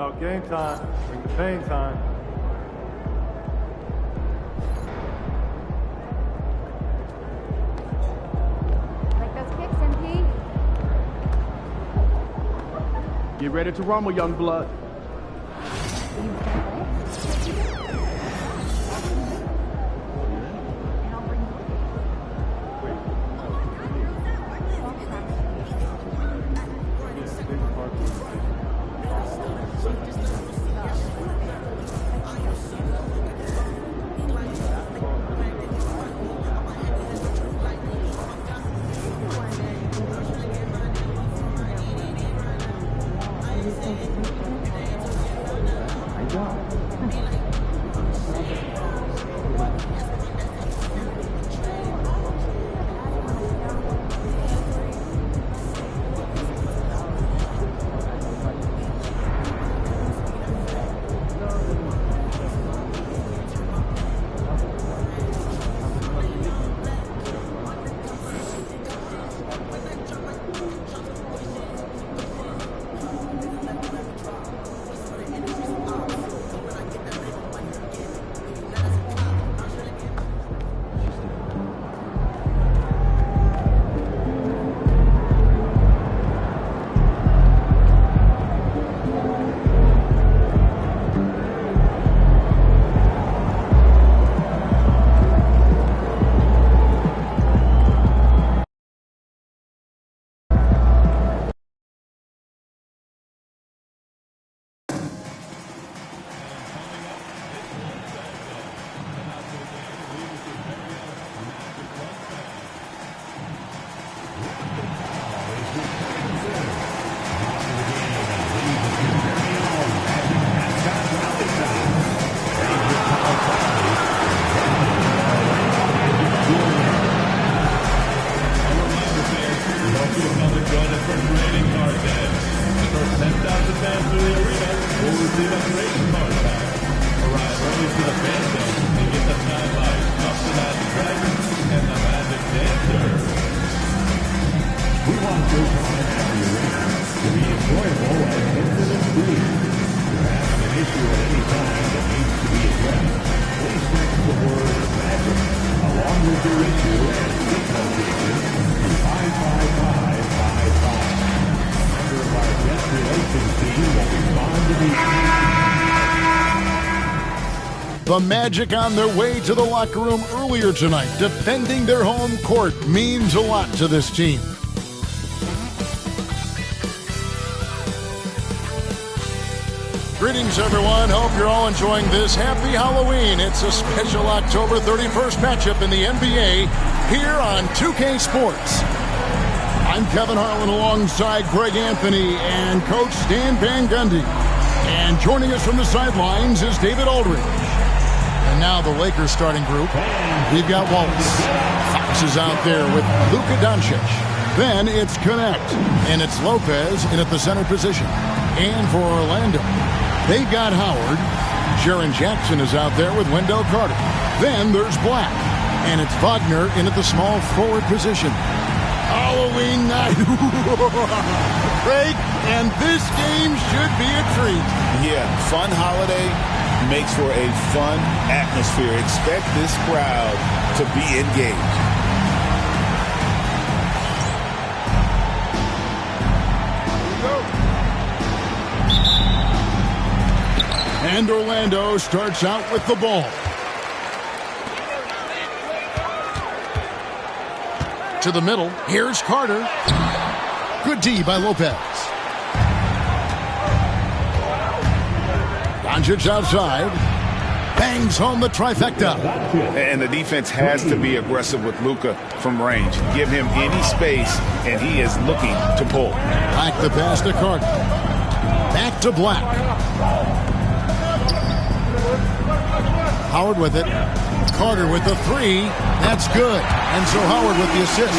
about game time. Bring the pain time. Like those kicks, MP? Get ready to rumble, young blood. The Magic on their way to the locker room earlier tonight. Defending their home court means a lot to this team. Greetings, everyone. Hope you're all enjoying this. Happy Halloween. It's a special October 31st matchup in the NBA here on 2K Sports. I'm Kevin Harlan alongside Greg Anthony and Coach Stan Van Gundy. And joining us from the sidelines is David Aldridge. And now the Lakers starting group. We've got Wallace. Fox is out there with Luka Doncic. Then it's Connect. And it's Lopez in at the center position. And for Orlando, they've got Howard. Jaren Jackson is out there with Wendell Carter. Then there's Black. And it's Wagner in at the small forward position. Halloween night. Craig, and this game should be a treat. Yeah, fun holiday makes for a fun atmosphere. Expect this crowd to be engaged. And Orlando starts out with the ball. To the middle. Here's Carter. Good D by Lopez. Doncic outside. Bangs home the trifecta. And the defense has to be aggressive with Luka from range. Give him any space, and he is looking to pull. Black the pass to Carter. Back to Black. Howard with it. Carter with the three. That's good. And so Howard with the assist.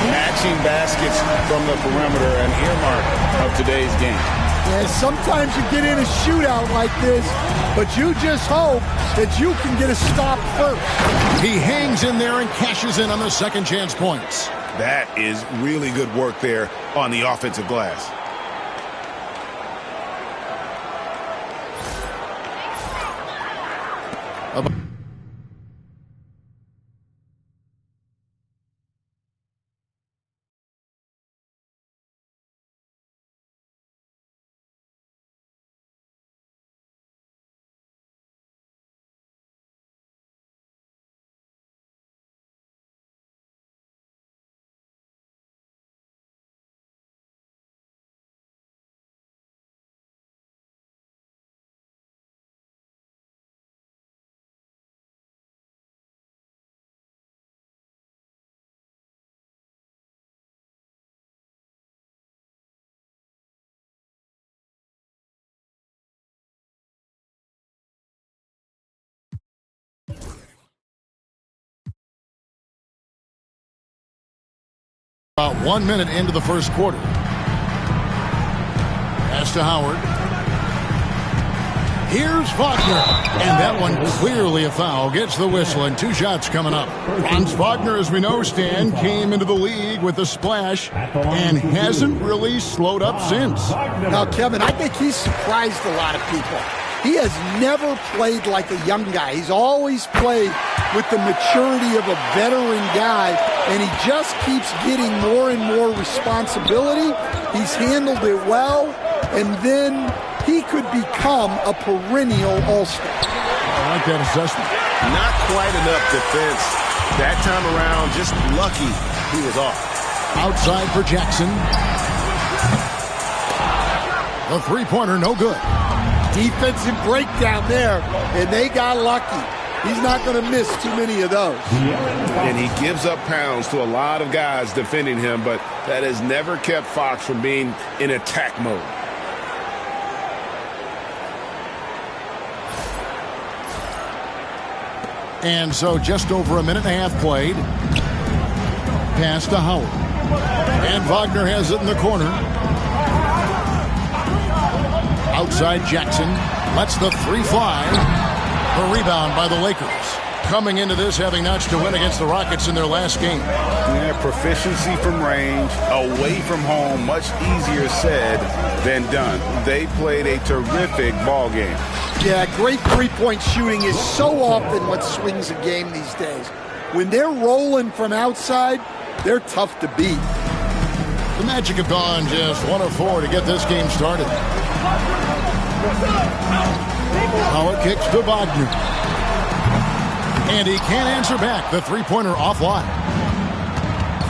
Matching baskets from the perimeter, an earmark of today's game. Yeah, sometimes you get in a shootout like this, but you just hope that you can get a stop first. He hangs in there and cashes in on the second chance points. That is really good work there on the offensive glass. About 1 minute into the first quarter. Pass to Howard. Here's Wagner. And that one clearly a foul. Gets the whistle and 2 shots coming up. Franz Wagner, as we know, Stan, came into the league with a splash and hasn't really slowed up since. Now, Kevin, I think he's surprised a lot of people. He has never played like a young guy. He's always played with the maturity of a veteran guy, and he just keeps getting more and more responsibility. He's handled it well, and then he could become a perennial all-star. I like that assessment. Not quite enough defense that time around. Just lucky he was off. Outside for Jackson. The three-pointer, no good. Defensive breakdown there, and they got lucky. He's not going to miss too many of those. And he gives up pounds to a lot of guys defending him, but that has never kept Fox from being in attack mode. And so just over a minute and a half played. Pass to Howard. And Wagner has it in the corner. Outside Jackson. Lets the 3 fly. The rebound by the Lakers. Coming into this having notched a win against the Rockets in their last game. Yeah, proficiency from range, away from home, much easier said than done. They played a terrific ball game. Yeah, great three-point shooting is so often what swings a game these days. When they're rolling from outside, they're tough to beat. The Magic have gone just 1 of 4 to get this game started. Howard kicks to Wagner. And he can't answer back. The three-pointer offline.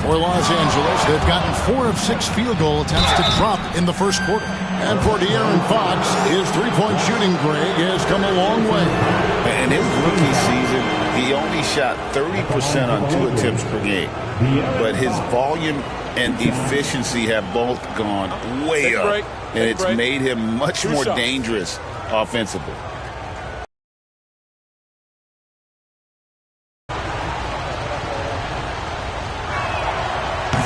For Los Angeles, they've gotten 4 of 6 field goal attempts to drop in the first quarter. And for De'Aaron Fox, his three-point shooting, Greg, has come a long way. In his rookie season, he only shot 30% on 2 attempts per game. But his volume and efficiency have both gone way up. And it's made him much more dangerous offensively.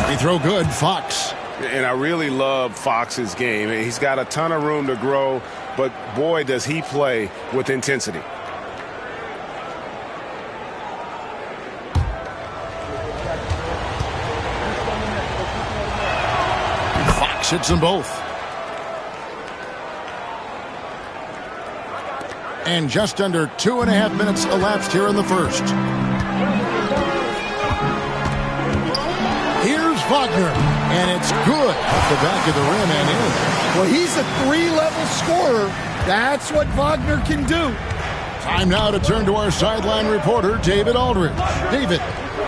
Free throw good, Fox. And I really love Fox's game. He's got a ton of room to grow, but boy, does he play with intensity. Fox hits them both. And just under 2.5 minutes elapsed here in the first. Here's Wagner, and it's good off the back of the rim and in. Well, he's a 3-level scorer. That's what Wagner can do. Time now to turn to our sideline reporter, David Aldridge. David.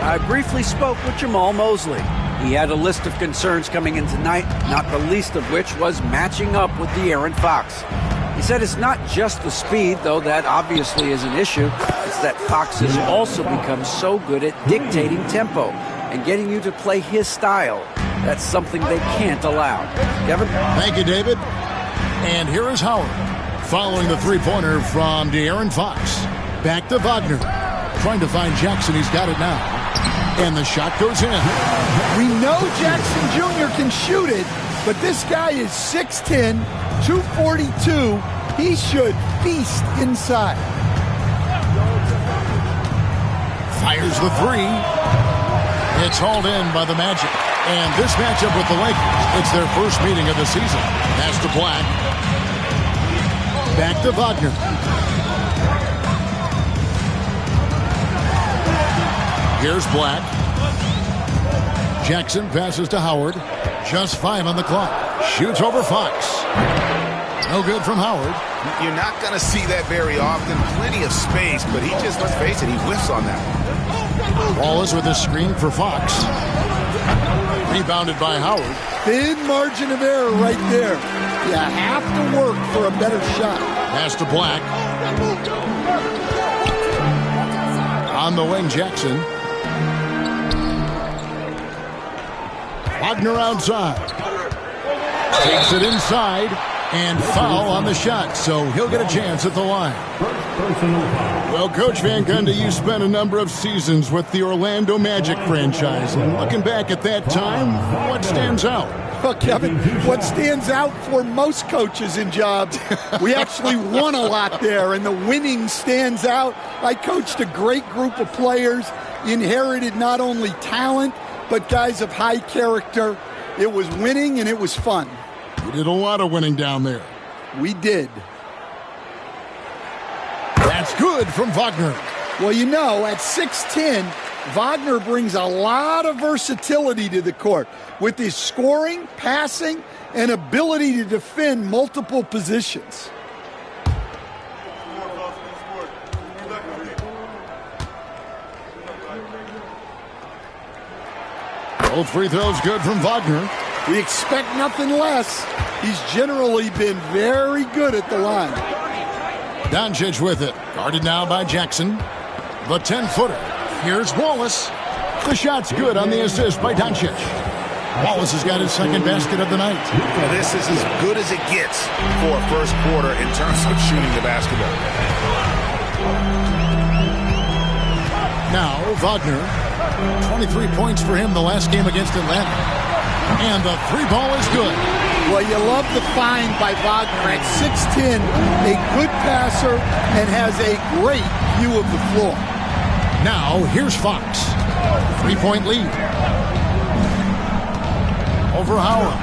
I briefly spoke with Jamal Mosley. He had a list of concerns coming in tonight, not the least of which was matching up with De'Aaron Fox. He said it's not just the speed, though that obviously is an issue. It's that Fox has also become so good at dictating tempo and getting you to play his style. That's something they can't allow. Kevin? Thank you, David. And here is Howard, following the three-pointer from De'Aaron Fox. Back to Wagner. Trying to find Jackson. He's got it now. And the shot goes in. We know Jackson Jr. can shoot it, but this guy is 6'10", 242. He should feast inside. Fires the 3. It's hauled in by the Magic. And this matchup with the Lakers, it's their first meeting of the season. Pass to Black. Back to Wagner. Here's Black. Jackson passes to Howard. Just 5 on the clock. Shoots over Fox. No good from Howard. You're not going to see that very often. Plenty of space, but he just, let's face it, he whiffs on that. Wallace with a screen for Fox. Rebounded by Howard. Thin margin of error right there. You have to work for a better shot. Pass to Black. On the wing, Jackson. Wagner outside. Takes it inside. And foul on the shot, so he'll get a chance at the line. Well, Coach Van Gundy, you spent a number of seasons with the Orlando Magic franchise. And looking back at that time, what stands out? Well, Kevin, what stands out for most coaches in jobs, we actually won a lot there, and the winning stands out. I coached a great group of players, inherited not only talent, but guys of high character. It was winning, and it was fun. You did a lot of winning down there. We did. That's good from Wagner. Well, you know, at 6'10", Wagner brings a lot of versatility to the court with his scoring, passing, and ability to defend multiple positions. Both free throws good from Wagner. We expect nothing less. He's generally been very good at the line. Doncic with it. Guarded now by Jackson. The 10-footer. Here's Wallace. The shot's good on the assist by Doncic. Wallace has got his second basket of the night. Well, this is as good as it gets for a first quarter in terms of shooting the basketball. Now, Wagner. 23 points for him the last game against Atlanta. And the three ball is good. Well, you love the find by Wagner at 6'10", a good passer and has a great view of the floor. Now, here's Fox. 3-point lead. Over Howard.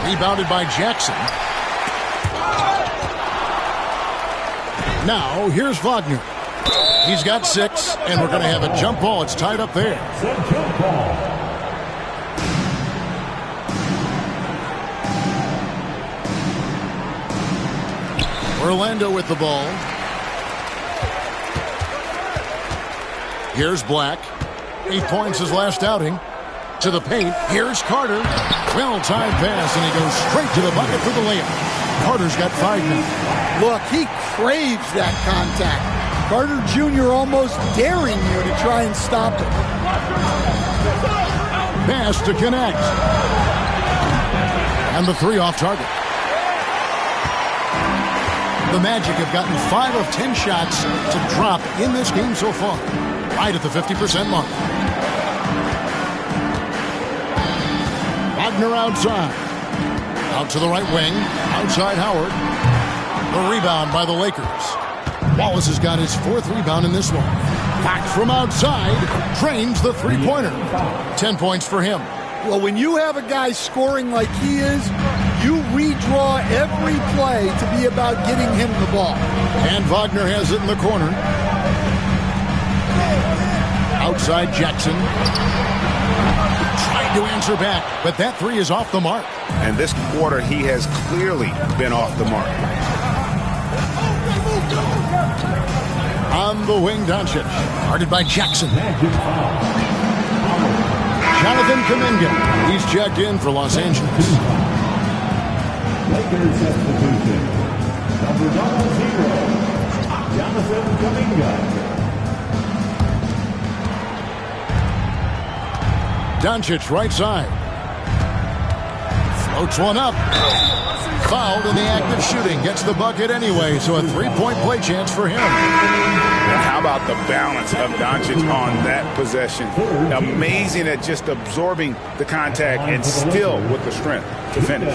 Rebounded by Jackson. Now, here's Wagner. He's got 6, and we're going to have a jump ball. It's tied up there. Orlando with the ball. Here's Black. 8 points his last outing. To the paint. Here's Carter. Well-timed pass, and he goes straight to the bucket for the layup. Carter's got 5 now. Look, he craves that contact. Carter Jr. almost daring you to try and stop it. Pass to connect. And the 3 off target. The Magic have gotten 5 of 10 shots to drop in this game so far. Right at the 50% mark. Wagner outside. Out to the right wing. Outside Howard. The rebound by the Lakers. Wallace has got his 4th rebound in this one. Back from outside. Drains the three-pointer. 10 points for him. Well, when you have a guy scoring like he is, you redraw every play to be about getting him the ball. And Wagner has it in the corner. Outside Jackson. Trying to answer back, but that 3 is off the mark. And this quarter, he has clearly been off the mark. On the wing, Doncic. Guarded by Jackson. Jonathan Kuminga. He's checked in for Los Angeles. Lakers substitution. Number 0, Jonathan Kuminga. Doncic right side. Floats one up. Fouled in the act of shooting. Gets the bucket anyway, so a 3-point play chance for him. And how about the balance of Doncic on that possession? Amazing at just absorbing the contact and still with the strength to finish.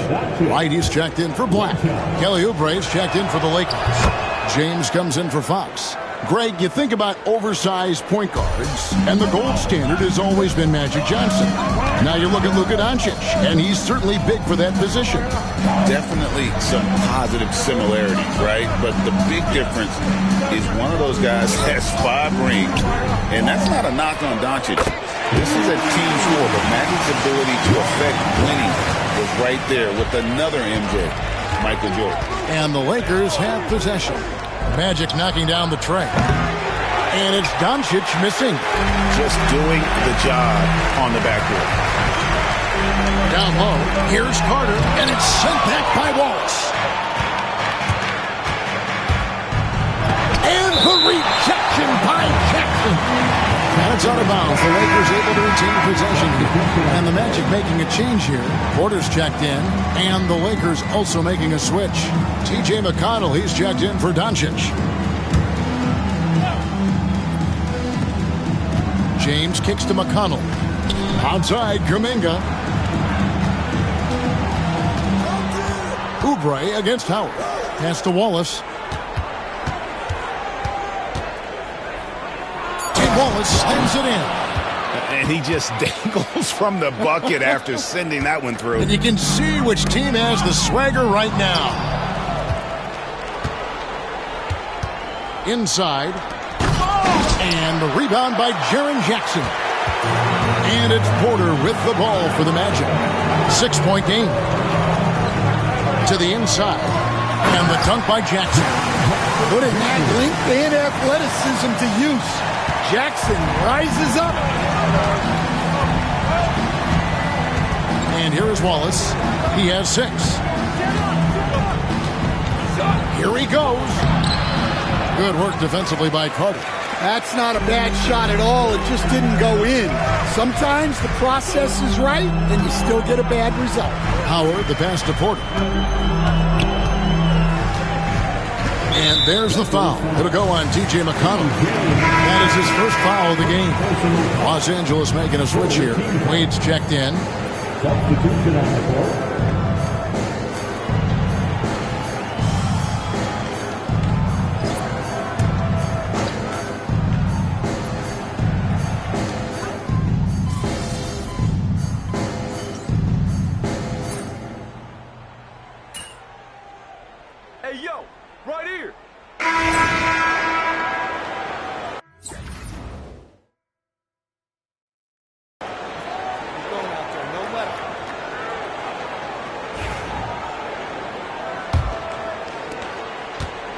White is checked in for Black. Kelly Oubre is checked in for the Lakers. James comes in for Fox. Greg, you think about oversized point guards, and the gold standard has always been Magic Johnson. Now you look at Luka Doncic, and he's certainly big for that position. Definitely some positive similarities, right? But the big difference is one of those guys has 5 rings, and that's not a knock on Doncic. This is a team sport, but Magic's ability to affect winning was right there with another MJ, Michael Jordan. And the Lakers have possession. Magic knocking down the tray. And it's Doncic missing. Just doing the job on the backboard. Down low, here's Carter, and it's sent back by Wallace. And the rejection by Jackson. And It's out of bounds. The Lakers able to retain possession here. And the Magic making a change here. Porter's checked in. And the Lakers also making a switch. T.J. McConnell, he's checked in for Doncic. James kicks to McConnell. Outside, Kuminga. Oubre against Howard. Pass to Wallace. Wallace slams it in. And he just dangles from the bucket after sending that one through. And you can see which team has the swagger right now. Inside. And the rebound by Jaren Jackson. And it's Porter with the ball for the Magic. 6-point game. To the inside. And the dunk by Jackson. Putting that length and athleticism to use. Jackson rises up. And here is Wallace. He has 6. Here he goes. Good work defensively by Carter. That's not a bad shot at all. It just didn't go in. Sometimes the process is right, and you still get a bad result. Howard, the pass to Porter. And there's the foul. It'll go on T.J. McConnell. That is his first foul of the game. Los Angeles making a switch here. Wade's checked in. Substitution on the court. Hey, yo, right here.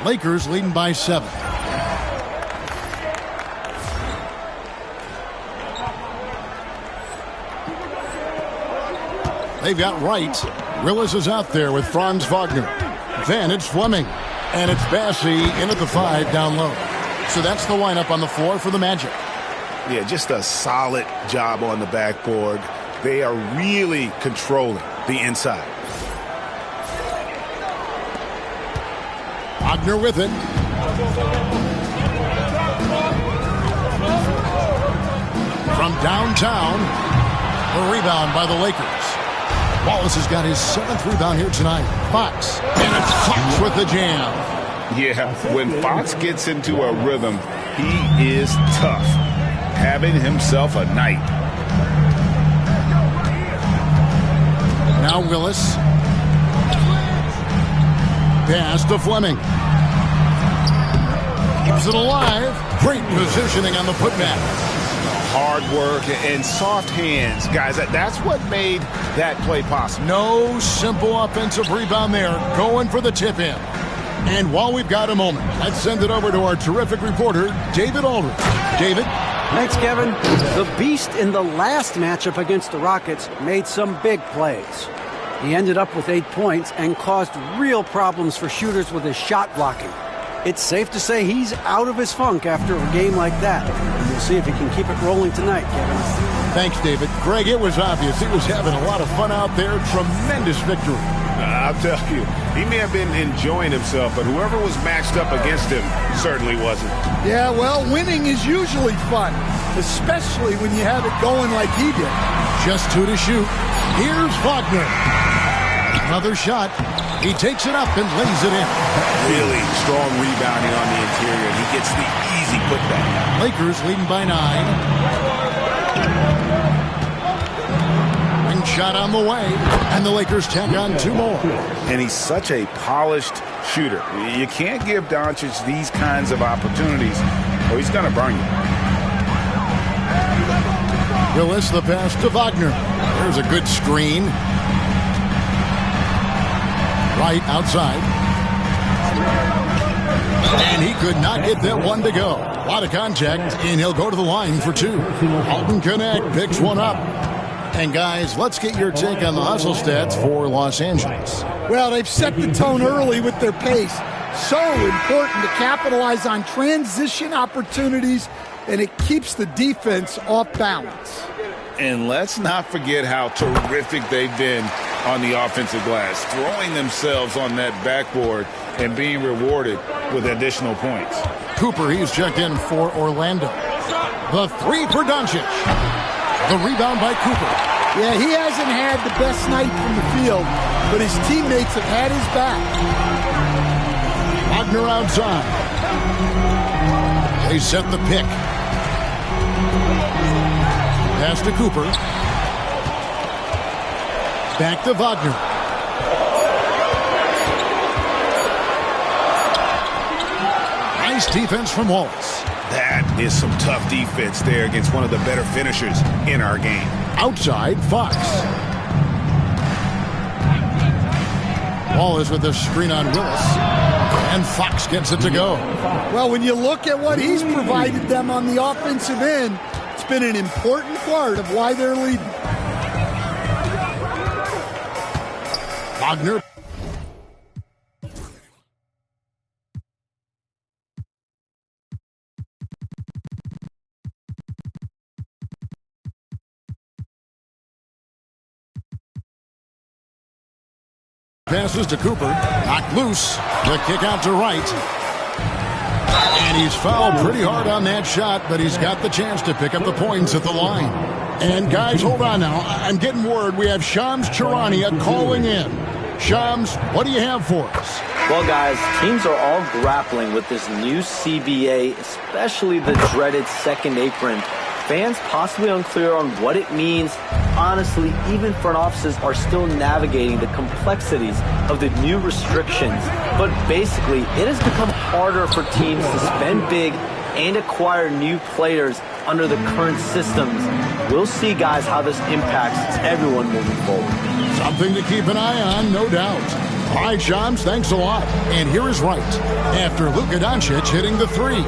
Lakers leading by 7. They've got Wright. Willis is out there with Franz Wagner. Then it's Fleming. And it's Bassey in at the 5 down low. So that's the lineup on the floor for the Magic. Yeah, just a solid job on the backboard. They are really controlling the inside. Wagner with it. From downtown, the rebound by the Lakers. Wallace has got his 7th rebound here tonight. Fox. And it's Fox with the jam. Yeah, when Fox gets into a rhythm, he is tough. Having himself a night. Now Willis. Pass to Fleming. Keeps it alive. Great positioning on the putback. Hard work and soft hands. Guys, that's what made that play possible. No simple offensive rebound there. Going for the tip-in. And while we've got a moment, let's send it over to our terrific reporter, David Aldridge. David? Thanks, Kevin. The Beast in the last matchup against the Rockets made some big plays. He ended up with 8 points and caused real problems for shooters with his shot blocking. It's safe to say he's out of his funk after a game like that. And we'll see if he can keep it rolling tonight, Kevin. Thanks, David. Greg, it was obvious. He was having a lot of fun out there. Tremendous victory. I'll tell you, he may have been enjoying himself, but whoever was matched up against him certainly wasn't. Yeah, well, winning is usually fun, especially when you have it going like he did. Just 2 to shoot. Here's Wagner. Another shot. He takes it up and lays it in. Really strong rebounding on the interior. He gets the easy putback. Lakers leading by 9. Ring shot on the way. And the Lakers tack on 2 more. And he's such a polished shooter. You can't give Doncic these kinds of opportunities or he's going to burn you. Willis, the pass to Wagner. There's a good screen. Right outside. And he could not get that one to go. A lot of contact, and he'll go to the line for 2. Alton Connect picks one up. And guys, let's get your take on the hustle stats for Los Angeles. Well, they've set the tone early with their pace. So important to capitalize on transition opportunities, and it keeps the defense off balance. And let's not forget how terrific they've been on the offensive glass, throwing themselves on that backboard and being rewarded with additional points. Cooper, he's checked in for Orlando. The three for Doncic. The rebound by Cooper. Yeah, he hasn't had the best night from the field, but his teammates have had his back. Wagner outside. They set the pick. Pass to Cooper. Back to Wagner. Nice defense from Wallace. That is some tough defense there against one of the better finishers in our game. Outside, Fox. Wallace with the screen on Willis. And Fox gets it to go. Well, when you look at what he's provided them on the offensive end, it's been an important part of why they're leading. Wagner. Passes to Cooper. Knocked loose. The kick out to Wright. And he's fouled pretty hard on that shot, but he's got the chance to pick up the points at the line. And guys, hold on now. I'm getting word we have Shams Charania calling in. Shams, what do you have for us? Well, guys, teams are all grappling with this new CBA, especially the dreaded second apron. Fans possibly unclear on what it means. Honestly, even front offices are still navigating the complexities of the new restrictions. But basically, it has become harder for teams to spend big and acquire new players under the current systems. We'll see, guys, how this impacts everyone moving forward. Something to keep an eye on, no doubt. All right, Shams, thanks a lot. And here is Wright after Luka Doncic hitting the three.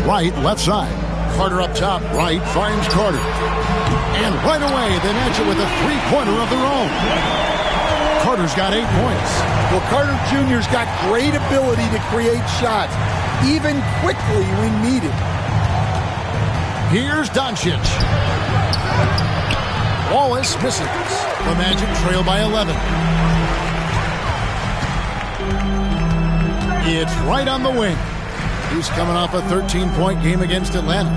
Wright, left side. Carter up top. Wright finds Carter. And right away, they match it with a three-pointer of their own. Carter's got 8 points. Well, Carter Jr.'s got great ability to create shots, even quickly when needed. Here's Doncic. Wallace misses. The Magic trail by 11. It's Wright on the wing. He's coming off a 13-point game against Atlanta.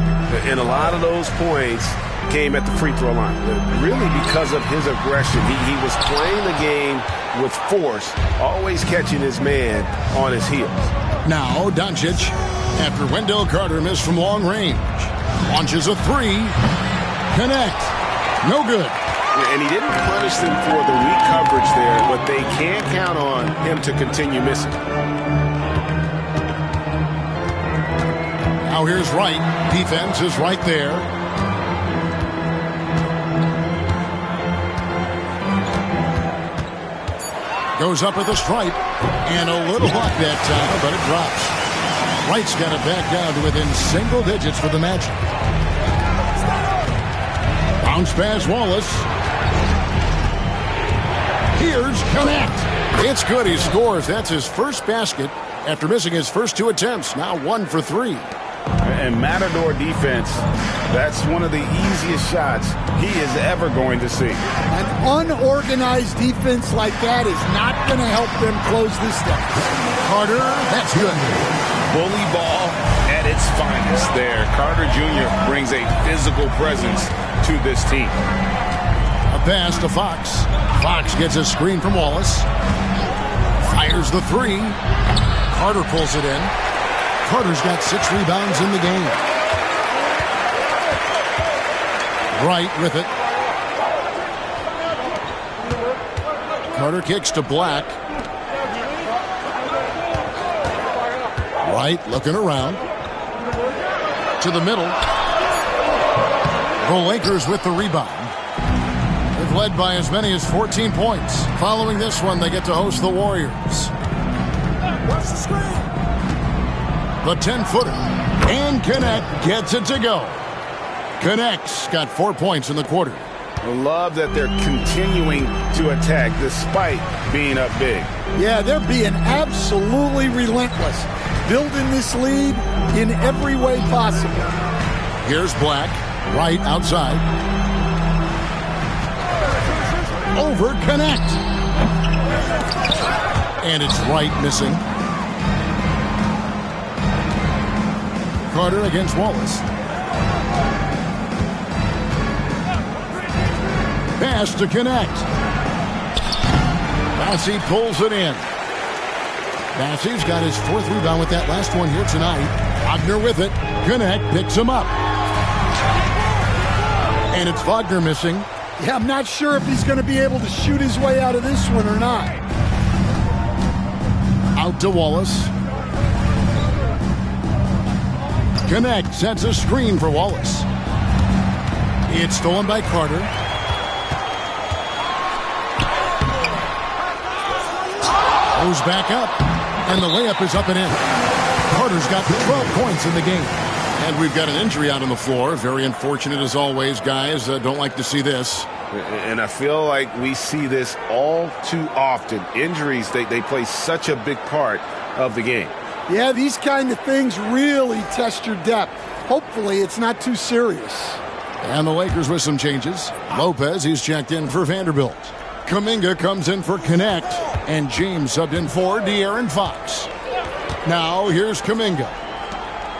And a lot of those points came at the free throw line. Really because of his aggression. He was playing the game with force, always catching his man on his heels. Now Doncic, after Wendell Carter missed from long range, launches a three. Connect. No good. And he didn't punish them for the weak coverage there, but they can't count on him to continue missing. Now here's Wright. Defense is right there. Goes up with a stripe. And a little luck that time, but it drops. Wright's got it back down to within single digits for the Magic. Bounce pass Wallace. Here's Connect. It's good. He scores. That's his first basket after missing his first 2 attempts. Now 1 for 3. And Matador defense, that's one of the easiest shots he is ever going to see. An unorganized defense like that is not going to help them close this down. Carter, that's good. Bully ball at its finest there. Carter Jr. brings a physical presence to this team. A pass to Fox. Fox gets a screen from Wallace. Fires the three. Carter pulls it in. Carter's got 6 rebounds in the game. Wright with it. Carter kicks to Black. Wright looking around. To the middle. The Lakers with the rebound. They've led by as many as 14 points. Following this one, they get to host the Warriors. Watch the screen. The 10-footer. And Connect gets it to go. Connect's got 4 points in the quarter. I love that they're continuing to attack despite being up big. Yeah, they're being absolutely relentless, building this lead in every way possible. Here's Black, right outside. Over connect. And it's right missing. Carter against Wallace. Pass to connect. Bassey pulls it in. Bassey's got his 4th rebound with that last one here tonight. Wagner with it. Connect picks him up. And it's Wagner missing. Yeah, I'm not sure if he's going to be able to shoot his way out of this one or not. Out to Wallace. Connect sets a screen for Wallace. It's stolen by Carter. Goes back up, and the layup is up and in. Carter's got 12 points in the game. And we've got an injury out on the floor. Very unfortunate as always, guys. Don't like to see this. And I feel like we see this all too often. Injuries, they play such a big part of the game. Yeah, these kind of things really test your depth. Hopefully it's not too serious. And the Lakers with some changes. Lopez, he's checked in for Vanderbilt. Kuminga comes in for Connect. And James subbed in for De'Aaron Fox. Now here's Kuminga.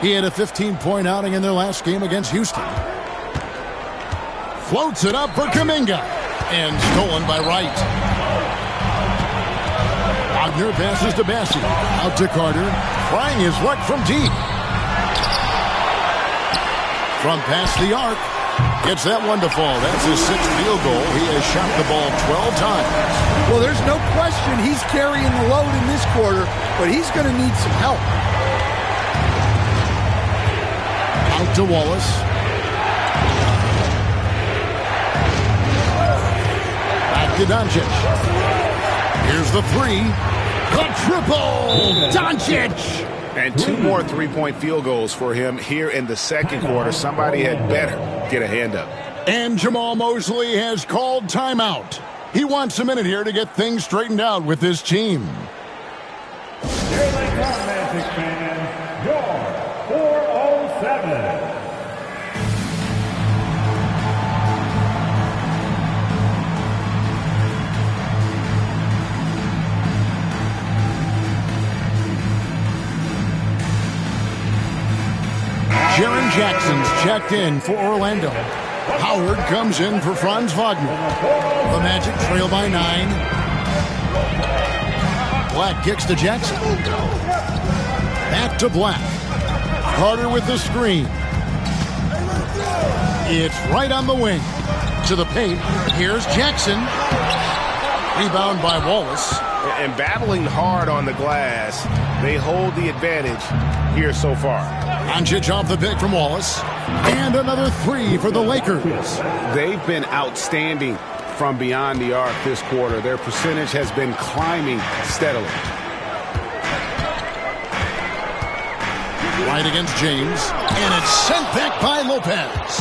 He had a 15-point outing in their last game against Houston. Floats it up for Kuminga. And stolen by Wright. Wagner passes to Bassey. Out to Carter. Trying his luck from deep. From past the arc. Gets that one to fall. That's his 6th field goal. He has shot the ball 12 times. Well, there's no question he's carrying the load in this quarter, but he's going to need some help. Out to Wallace. Back to Doncic. Here's the 3. The triple! Doncic! And 2 more 3-point field goals for him here in the second quarter. Somebody had better get a hand up. And Jamal Mosley has called timeout. He wants a minute here to get things straightened out with his team. Here they come, Magic fans. Your 407. Jaren Jackson's checked in for Orlando. Howard comes in for Franz Wagner. The Magic trail by 9. Black kicks to Jackson. Back to Black. Carter with the screen. It's right on the wing. To the paint. Here's Jackson. Rebound by Wallace. And battling hard on the glass, they hold the advantage here so far. Doncic off the pick from Wallace. And another 3 for the Lakers. They've been outstanding from beyond the arc this quarter. Their percentage has been climbing steadily. Right against James. And it's sent back by Lopez.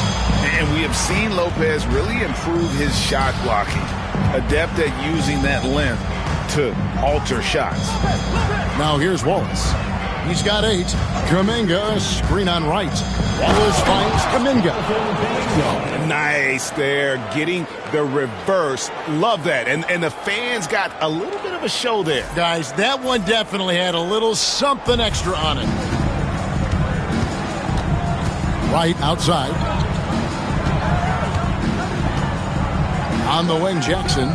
And we have seen Lopez really improve his shot blocking. Adept at using that length to alter shots. Now here's Wallace. He's got 8. Kuminga, screen on right. Wallace finds Kuminga. Nice there, getting the reverse. Love that. And the fans got a little bit of a show there. Guys, that one definitely had a little something extra on it. Right outside. On the wing, Jackson.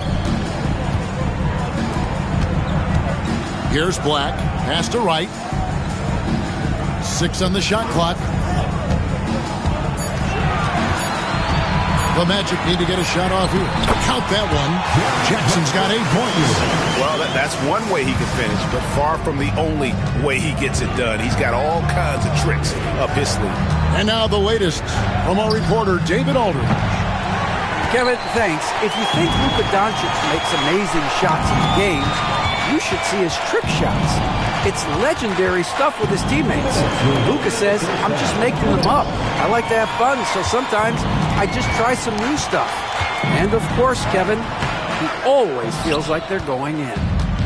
Here's Black. Pass to right. 6 on the shot clock. The Magic need to get a shot off here. Count that one. Jackson's got 8 points. Well, that's one way he can finish, but far from the only way he gets it done. He's got all kinds of tricks up his sleeve. And now the latest from our reporter, David Aldridge. Kevin, thanks. If you think Luka Doncic makes amazing shots in the game, you should see his trick shots. It's legendary stuff with his teammates. Luka says, I'm just making them up. I like to have fun, so sometimes I just try some new stuff. And of course, Kevin, he always feels like they're going in.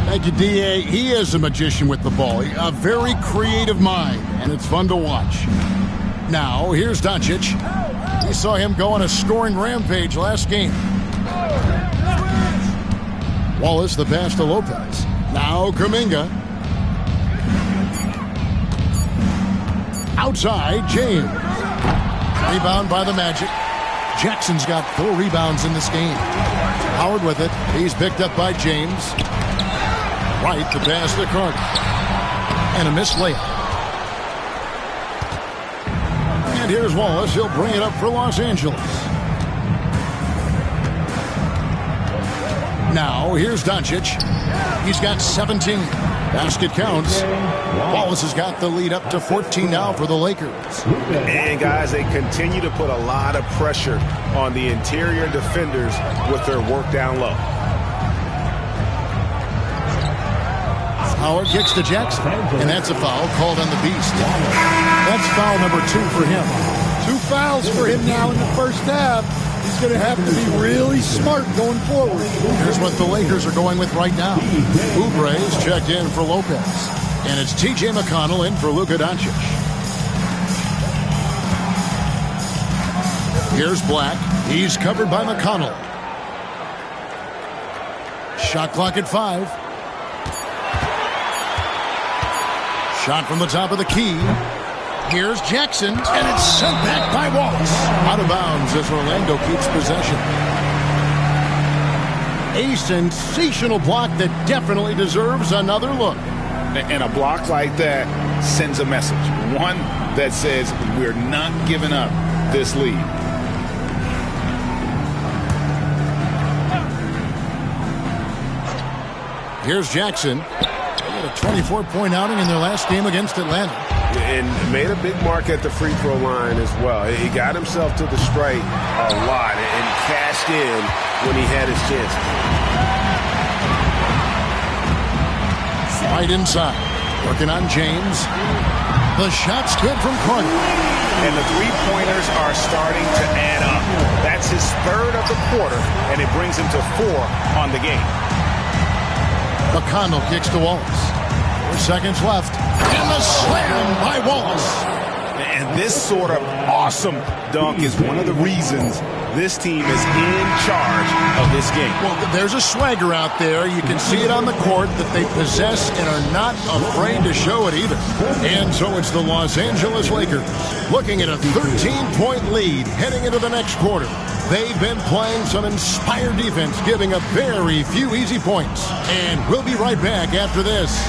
Thank you, D.A. He is a magician with the ball. A very creative mind, and it's fun to watch. Now, here's Doncic. We saw him go on a scoring rampage last game. Wallace, the pass to Lopez. Now, Kuminga. Outside, James. Rebound by the Magic. Jackson's got 4 rebounds in this game. Howard with it. He's picked up by James. White to pass to Carter. And a missed layup. And here's Wallace. He'll bring it up for Los Angeles. Now, here's Doncic. He's got 17. Basket counts. Wallace has got the lead up to 14 now for the Lakers. And, guys, they continue to put a lot of pressure on the interior defenders with their work down low. Howard kicks to Jackson, and that's a foul called on the Beast. That's foul number 2 for him. 2 fouls for him now in the first half. He's going to have to be really smart going forward. Here's what the Lakers are going with right now. Oubre is checked in for Lopez. And it's T.J. McConnell in for Luka Doncic. Here's Black. He's covered by McConnell. Shot clock at 5. Shot from the top of the key. Here's Jackson, and it's sent back by Wallace. Out of bounds as Orlando keeps possession. A sensational block that definitely deserves another look. And a block like that sends a message. One that says we're not giving up this lead. Here's Jackson. They had a 24-point outing in their last game against Atlanta. And made a big mark at the free throw line as well. He got himself to the strike a lot and cashed in when he had his chance. Right inside. Working on James. The shot's good from Carter. And the three-pointers are starting to add up. That's his 3rd of the quarter, and it brings him to 4 on the game. McConnell kicks to Wallace. 4 seconds left. And the slam by Wallace. And this sort of awesome dunk is one of the reasons this team is in charge of this game. Well, there's a swagger out there. You can see it on the court that they possess and are not afraid to show it either. And so it's the Los Angeles Lakers looking at a 13-point lead heading into the next quarter. They've been playing some inspired defense, giving up very few easy points. And we'll be right back after this.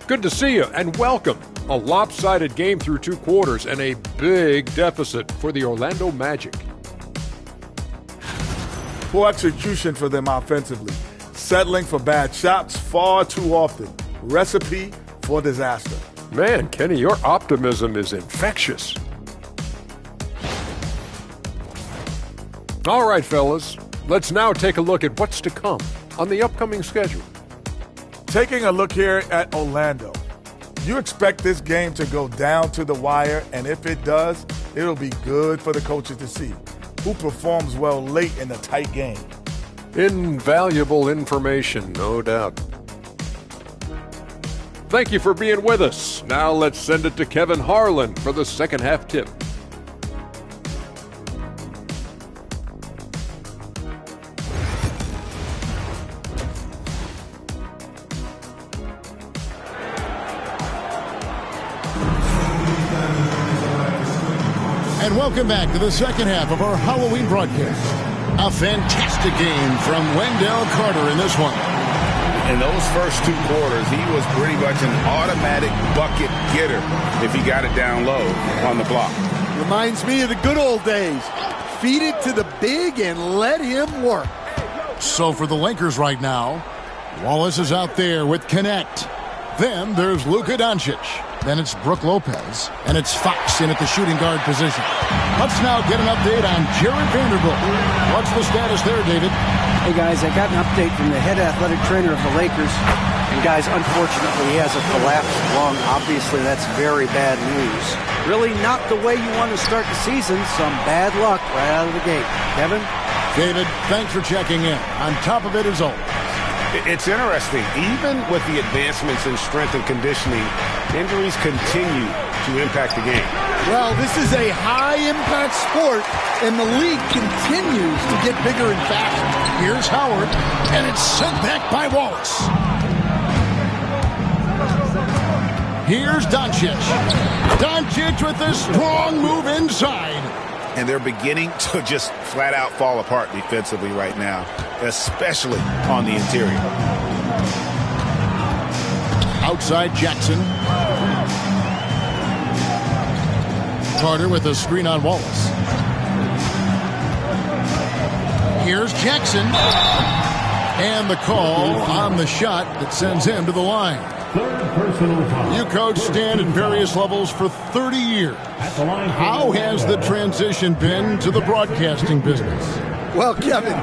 Good to see you, and welcome. A lopsided game through 2 quarters and a big deficit for the Orlando Magic. Poor execution for them offensively. Settling for bad shots far too often. Recipe for disaster. Man, Kenny, your optimism is infectious. All right, fellas, let's now take a look at what's to come on the upcoming schedule. Taking a look here at Orlando. You expect this game to go down to the wire, and if it does, it'll be good for the coaches to see who performs well late in a tight game. Invaluable information, no doubt. Thank you for being with us. Now let's send it to Kevin Harlan for the second half tip. And welcome back to the second half of our Halloween broadcast. A fantastic game from Wendell Carter in this one. In those first 2 quarters, he was pretty much an automatic bucket getter if he got it down low on the block. Reminds me of the good old days. Feed it to the big and let him work. So for the Lakers right now, Wallace is out there with Connect. Then there's Luka Doncic. Then it's Brooke Lopez, and it's Fox in at the shooting guard position. Let's now get an update on Jared Vanderbilt. What's the status there, David? Hey, guys, I got an update from the head athletic trainer of the Lakers. And, guys, unfortunately, he has a collapsed lung. Obviously, that's very bad news. Really not the way you want to start the season. Some bad luck right out of the gate. Kevin? David, thanks for checking in. On top of it as always. It's interesting. Even with the advancements in strength and conditioning, injuries continue to impact the game. Well, this is a high-impact sport, and the league continues to get bigger and faster. Here's Howard, and it's sent back by Wallace. Here's Doncic. Doncic with a strong move inside. And they're beginning to just flat out fall apart defensively right now, especially on the interior. Outside Jackson. Carter with a screen on Wallace. Here's Jackson. And the call on the shot that sends him to the line. You coach Stan at various levels for 30 years. How has the transition been to the broadcasting business? Well, Kevin,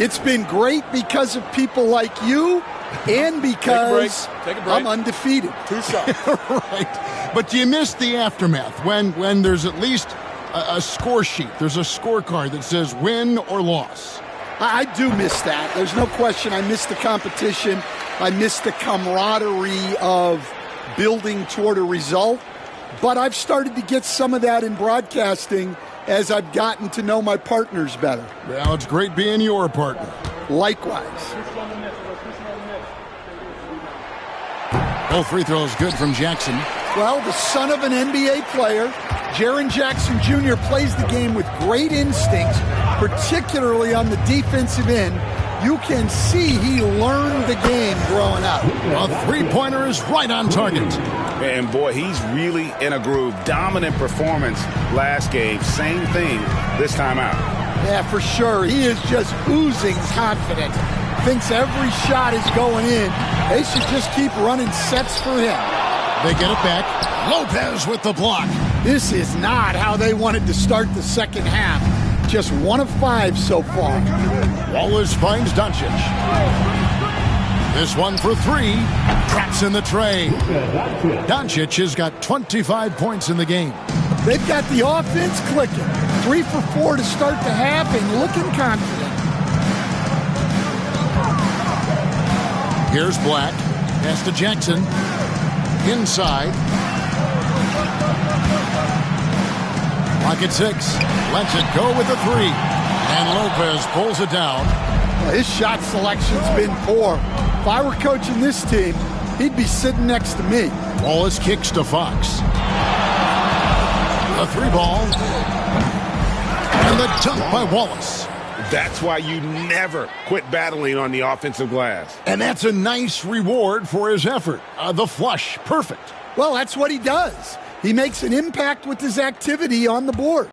it's been great because of people like you and because I'm undefeated. Two shots. Right. But you missed the aftermath when there's at least a score sheet. There's a scorecard that says win or loss. I do miss that. There's no question I miss the competition. I miss the camaraderie of building toward a result. But I've started to get some of that in broadcasting as I've gotten to know my partners better. Well, it's great being your partner. Likewise. Both free throws good from Jackson. Well, the son of an NBA player, Jaren Jackson Jr. plays the game with great instincts, particularly on the defensive end. You can see he learned the game growing up. A three-pointer is right on target. And, boy, he's really in a groove. Dominant performance last game. Same thing this time out. Yeah, for sure. He is just oozing confidence. Thinks every shot is going in. They should just keep running sets for him. They get it back. Lopez with the block. This is not how they wanted to start the second half. Just 1 of 5 so far. Wallace finds Doncic. This one for 3. Traps in the tray. Doncic has got 25 points in the game. They've got the offense clicking. 3 for 4 to start the half and looking confident. Here's Black. Pass to Jackson. Inside. Clock at 6. Lets it go with the 3. And Lopez pulls it down. Well, his shot selection's been poor. If I were coaching this team, he'd be sitting next to me. Wallace kicks to Fox. A 3-ball. And the dunk by Wallace. That's why you never quit battling on the offensive glass. And that's a nice reward for his effort. The flush. Perfect. Well, that's what he does. He makes an impact with his activity on the board.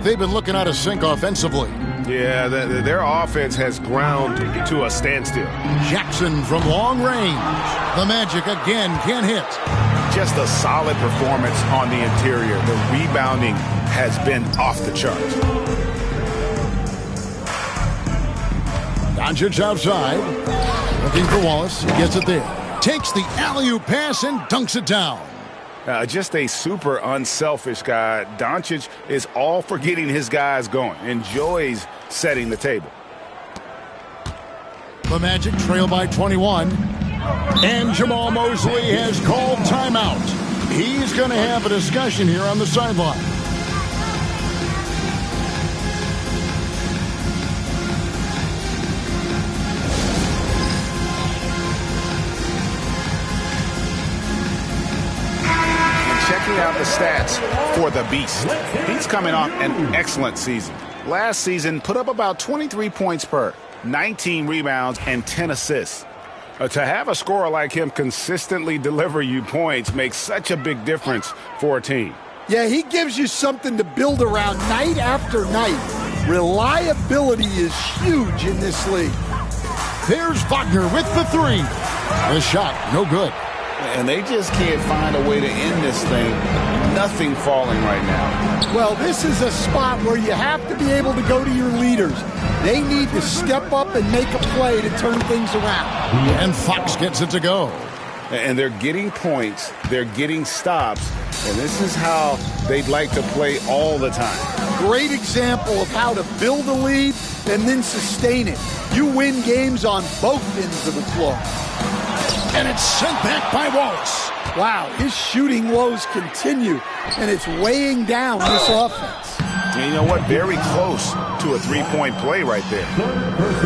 They've been looking out of sync offensively. Yeah, their offense has ground to a standstill. Jackson from long range. The Magic again can't hit. Just a solid performance on the interior. The rebounding has been off the charts. Doncic outside. Looking for Wallace. He gets it there. Takes the alley-oop pass and dunks it down. Just a super unselfish guy. Doncic is all for getting his guys going. Enjoys setting the table. The Magic trail by 21. And Jamal Mosley has called timeout. He's going to have a discussion here on the sideline. Checking out the stats for the Beast. He's coming off an excellent season. Last season, put up about 23 points per, 19 rebounds, and 10 assists. To have a scorer like him consistently deliver you points makes such a big difference for a team. Yeah, he gives you something to build around night after night. Reliability is huge in this league. There's Wagner with the three. The shot, no good. And they just can't find a way to end this thing. Nothing falling right now. Well, this is a spot where you have to be able to go to your leaders. They need to step up and make a play to turn things around. And Fox gets it to go. And they're getting points. They're getting stops. And this is how they'd like to play all the time. Great example of how to build a lead and then sustain it. You win games on both ends of the floor. And it's sent back by Wallace. Wow, his shooting woes continue, and it's weighing down this offense. And you know what? Very close to a three-point play right there.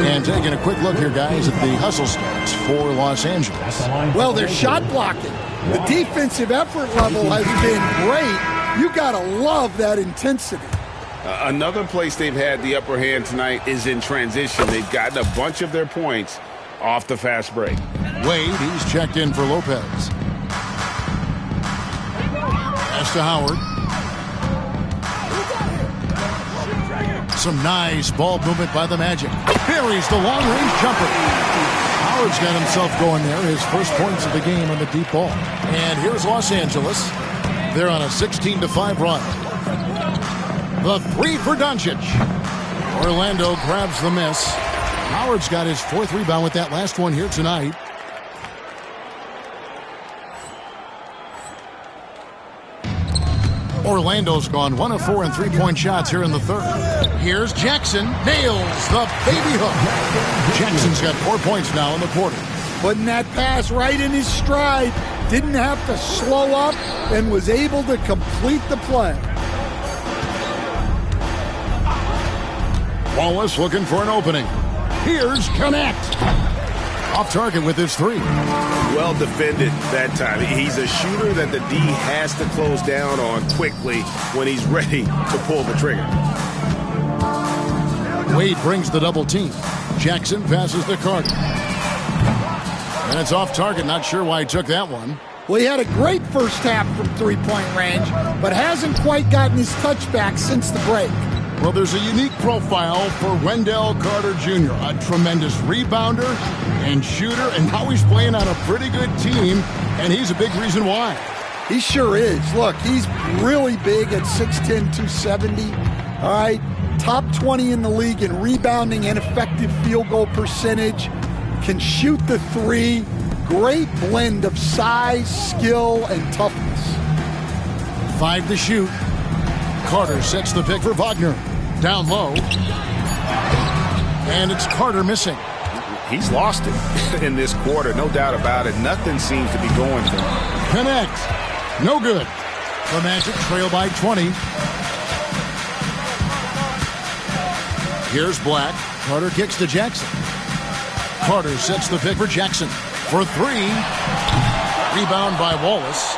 And taking a quick look here, guys, at the hustle stats for Los Angeles. Well, they're shot blocking. The defensive effort level has been great. You got to love that intensity. Another place they've had the upper hand tonight is in transition. They've gotten a bunch of their points off the fast break. Wade, he's checked in for Lopez. Pass to Howard. Some nice ball movement by the Magic. Buries the long-range jumper. Howard's got himself going there. His first points of the game on the deep ball. And here's Los Angeles. They're on a 16-5 run. The three for Doncic. Orlando grabs the miss. Howard's got his fourth rebound with that last one here tonight. Orlando's gone 1 of 4 in three-point shots here in the third. Here's Jackson. Nails the baby hook. Jackson's got 4 points now in the quarter. Putting that pass right in his stride. Didn't have to slow up and was able to complete the play. Wallace looking for an opening. Here's Connect. Off target with his three. Well defended that time. He's a shooter that the D has to close down on quickly when he's ready to pull the trigger. Wade brings the double team. Jackson passes to Carter. And it's off target. Not sure why he took that one. Well, he had a great first half from three-point range, but hasn't quite gotten his touchback since the break. Well, there's a unique profile for Wendell Carter Jr., a tremendous rebounder and shooter, and now he's playing on a pretty good team, and he's a big reason why. He sure is. Look, he's really big at 6'10", 270. All right, top 20 in the league in rebounding and effective field goal percentage. Can shoot the three. Great blend of size, skill, and toughness. 5 to shoot. Carter sets the pick for Wagner. Down low. And it's Carter missing. He's lost it in this quarter, no doubt about it. Nothing seems to be going for him. Connect. No good. The Magic trail by 20. Here's Black. Carter kicks to Jackson. Carter sets the pick for Jackson. For three. Rebound by Wallace.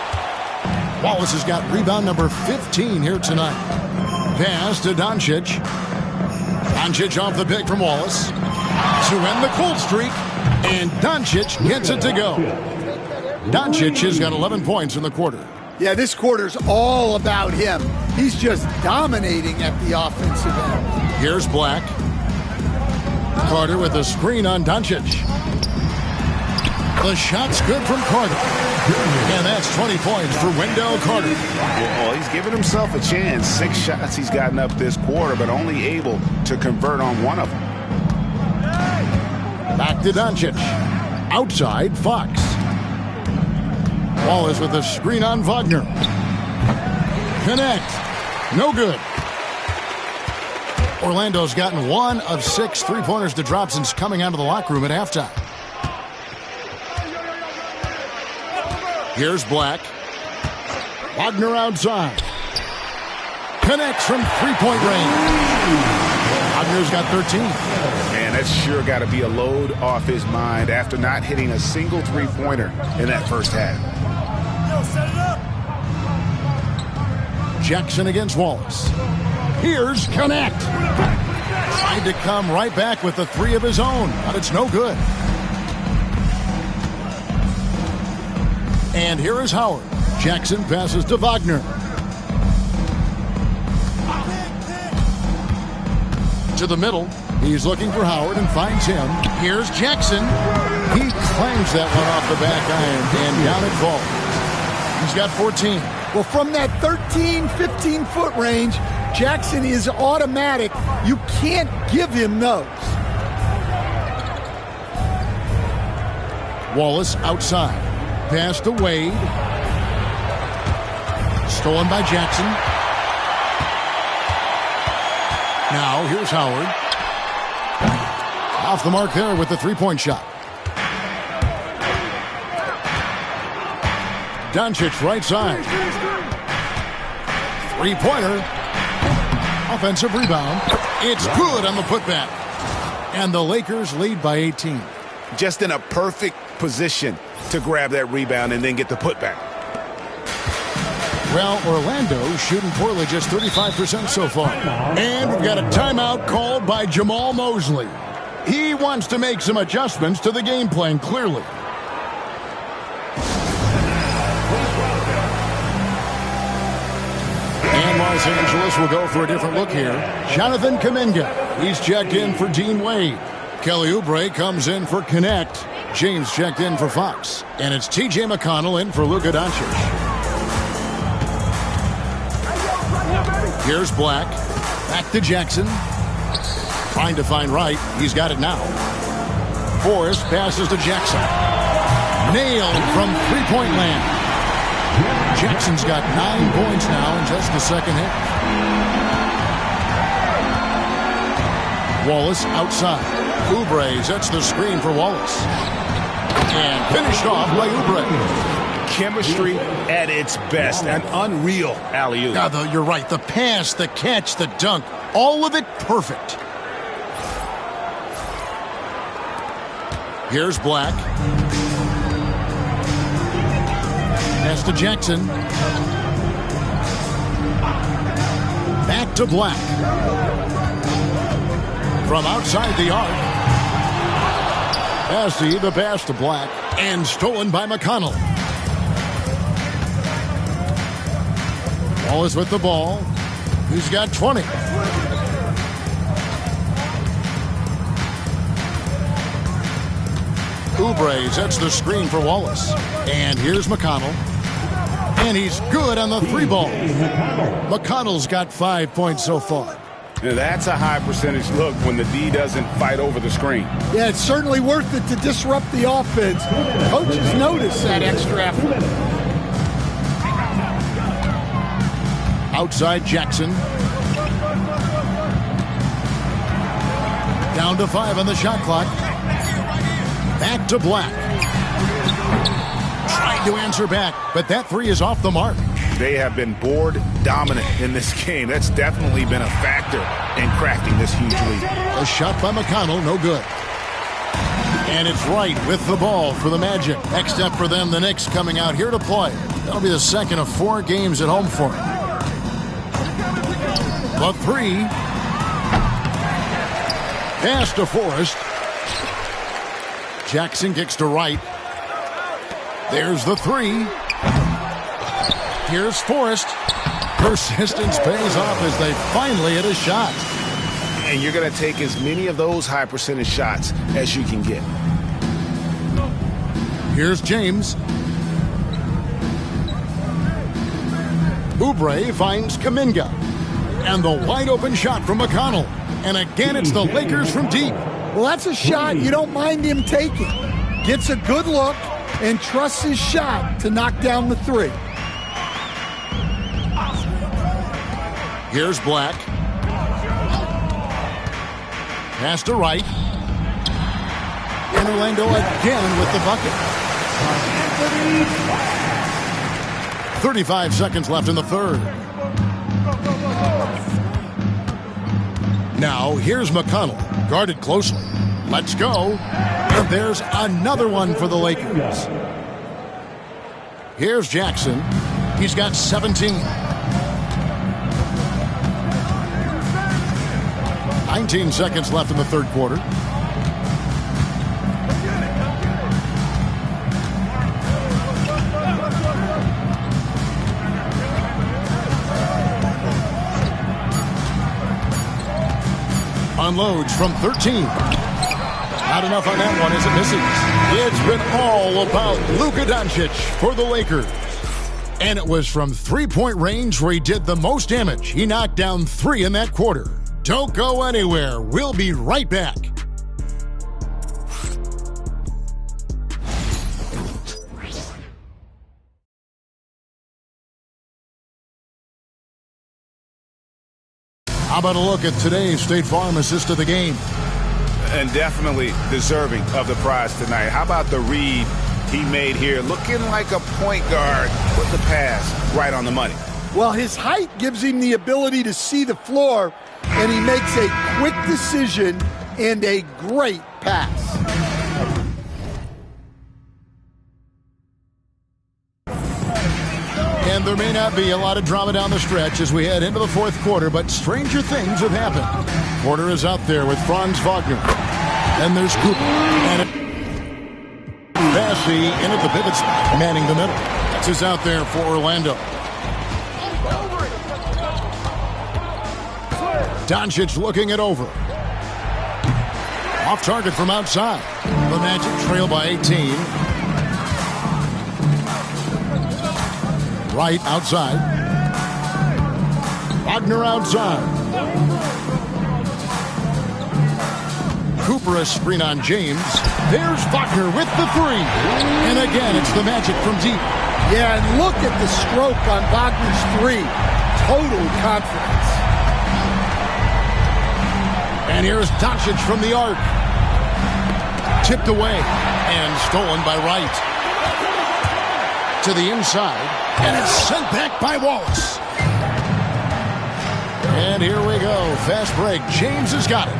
Wallace has got rebound number 15 here tonight. Pass to Doncic. Doncic off the pick from Wallace. To end the cold streak. And Doncic gets it to go. Doncic has got 11 points in the quarter. Yeah, this quarter's all about him. He's just dominating at the offensive end. Here's Black. Carter with a screen on Doncic. The shot's good from Carter. And that's 20 points for Wendell Carter. Well, he's given himself a chance. 6 shots he's gotten up this quarter, but only able to convert on one of them. Back to Doncic. Outside, Fox. Wallace with a screen on Wagner. Connect. No good. Orlando's gotten 1 of 6 three-pointers to drop since coming out of the locker room at halftime. Here's Black. Wagner outside. Connects from three-point range. Wagner's got 13. Man, that's sure got to be a load off his mind after not hitting a single three-pointer in that first half. Set it up. Jackson against Wallace. Here's Connect. Tried to come right back with the 3 of his own, but it's no good. And here is Howard. Jackson passes to Wagner. To the middle. He's looking for Howard and finds him. Here's Jackson. He clangs that one off the back iron and down it falls. He's got 14. Well, from that 13, 15-foot range, Jackson is automatic. You can't give him those. Wallace outside. Pass to Wade. Stolen by Jackson. Now, here's Howard. Off the mark there with the three-point shot. Doncic right side. Three-pointer. Offensive rebound. It's good on the putback. And the Lakers lead by 18. Just in a perfect position to grab that rebound and then get the putback. Well, Orlando shooting poorly, just 35% so far. And we've got a timeout called by Jamal Mosley. He wants to make some adjustments to the game plan, clearly. And Los Angeles will go for a different look here. Jonathan Kuminga. He's checked in for Dean Wade. Kelly Oubre comes in for Connect. James checked in for Fox. And it's T.J. McConnell in for Luka Doncic. Here's Black. Back to Jackson. Trying to find Wright. He's got it now. Forrest passes to Jackson. Nailed from three-point land. Jackson's got 9 points now in just the second half. Wallace outside. Oubre sets the screen for Wallace. And finished off by Oubre. Chemistry at its best. An unreal alley-oop. Yeah, you're right. The pass, the catch, the dunk. All of it perfect. Here's Black. Pass to Jackson. Back to Black. From outside the arc. Passy, the pass to Black. And stolen by McConnell. Wallace with the ball. He's got 20. Oubre sets the screen for Wallace. And here's McConnell. And he's good on the three ball. McConnell's got 5 points so far. Now that's a high percentage look when the D doesn't fight over the screen. Yeah, it's certainly worth it to disrupt the offense. Coaches notice that extra effort. Outside Jackson. Down to 5 on the shot clock. Back to Black. Trying to answer back, but that three is off the mark. They have been board dominant in this game. That's definitely been a factor in crafting this huge lead. A shot by McConnell, no good. And it's Wright with the ball for the Magic. Next up for them, the Knicks coming out here to play. That'll be the second of 4 games at home for them. The three. Pass to Forrest. Jackson kicks to Wright. There's the three. Here's Forrest. Persistence pays off as they finally hit a shot. And you're going to take as many of those high percentage shots as you can get. Here's James. Oubre finds Kuminga. And the wide open shot from McConnell. And again, it's the Lakers from deep. Well, that's a shot you don't mind him taking. Gets a good look and trusts his shot to knock down the three. Here's Black. Pass to Wright. And Orlando again with the bucket. 35 seconds left in the third. Now, here's McConnell, guarded closely. Let's go. And there's another one for the Lakers. Here's Jackson. He's got 17. 19 seconds left in the third quarter. Unloads from 13. Not enough on that one as it misses. It's been all about Luka Doncic for the Lakers. And it was from three-point range where he did the most damage. He knocked down 3 in that quarter. Don't go anywhere. We'll be right back. How about a look at today's State Farm assist of the game? And definitely deserving of the prize tonight. How about the read he made here? Looking like a point guard. Put the pass right on the money. Well, his height gives him the ability to see the floor, and he makes a quick decision and a great pass. And there may not be a lot of drama down the stretch as we head into the fourth quarter, but stranger things have happened. Porter is out there with Franz Wagner. Then there's Cooper. And Bassey in at the pivot spot, manning the middle. This is out there for Orlando. Doncic looking it over. Off target from outside. The Magic trail by 18. Right outside. Wagner outside. Cooper a screen on James. There's Wagner with the three. And again, it's the Magic from deep. Yeah, and look at the stroke on Wagner's three. Total confidence. And here's Doncic from the arc. Tipped away and stolen by Wright. To the inside. And it's sent back by Wallace. And here we go. Fast break. James has got it.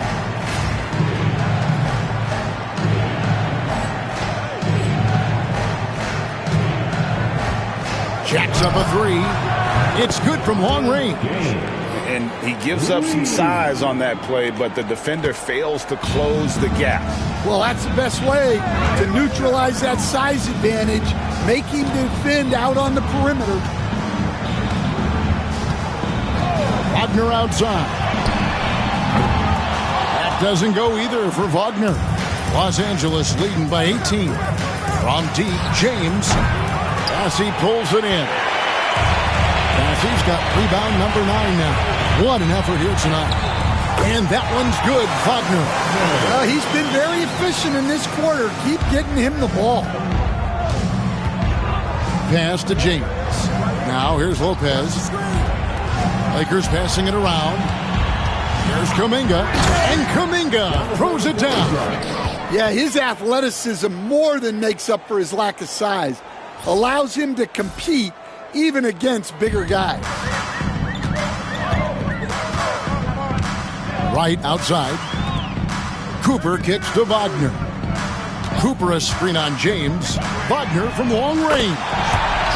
Jacks up a three. It's good from long range. And he gives up some size on that play, but the defender fails to close the gap. Well, that's the best way to neutralize that size advantage. Make him defend out on the perimeter. Wagner outside. That doesn't go either for Wagner. Los Angeles leading by 18. From deep, James. Bassey pulls it in. Bassey's got rebound number 9 now. What an effort here tonight. And that one's good, Wagner. He's been very efficient in this quarter. Keep getting him the ball. Pass to James. Now here's Lopez. Lakers passing it around. Here's Kuminga. And Kuminga throws it down. Yeah, his athleticism more than makes up for his lack of size. Allows him to compete even against bigger guys. Right outside. Cooper kicks to Wagner. Cooper a screen on James. Wagner from long range.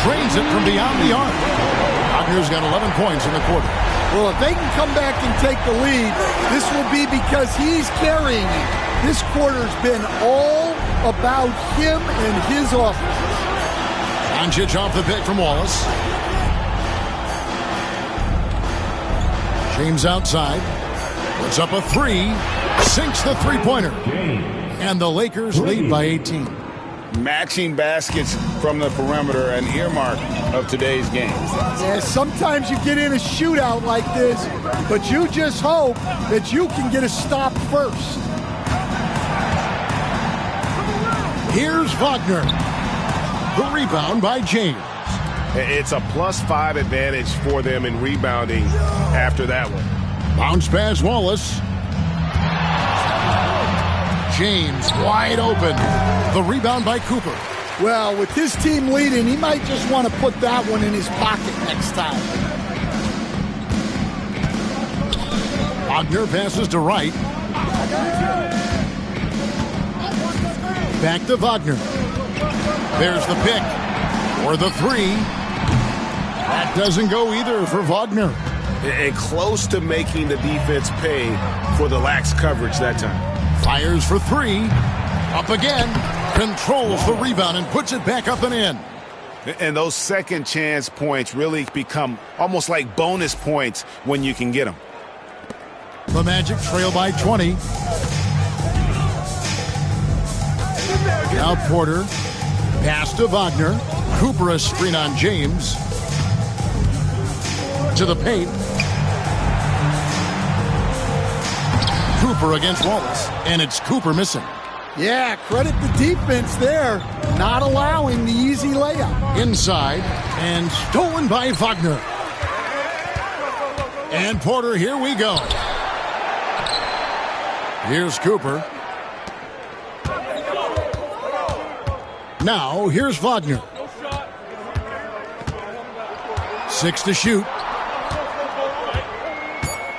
Drains it from beyond the arc. Wagner's got 11 points in the quarter. Well, if they can come back and take the lead, this will be because he's carrying it. This quarter's been all about him and his offense. Doncic off the pick from Wallace. James outside. Puts up a three. Sinks the three-pointer. And the Lakers lead by 18. Matching baskets from the perimeter, an earmark of today's game. Yeah, sometimes you get in a shootout like this, but you just hope that you can get a stop first. Here's Wagner. The rebound by James. It's a +5 advantage for them in rebounding after that one. Bounce pass Wallace. James wide open. The rebound by Cooper. Well, with his team leading, he might just want to put that one in his pocket next time. Wagner passes to Wright. Back to Wagner. There's the pick. Or the three. That doesn't go either for Wagner. And close to making the defense pay for the lax coverage that time. Fires for three. Up again. Controls the rebound and puts it back up and in. And those second chance points really become almost like bonus points when you can get them. The Magic trail by 20. Now Porter. Pass to Wagner. Cooper a screen on James. To the paint. Cooper against Wallace. And it's Cooper missing. Yeah, credit the defense there. Not allowing the easy layup. Inside. And stolen by Wagner. And Porter, here we go. Here's Cooper. Now, here's Wagner. 6 to shoot.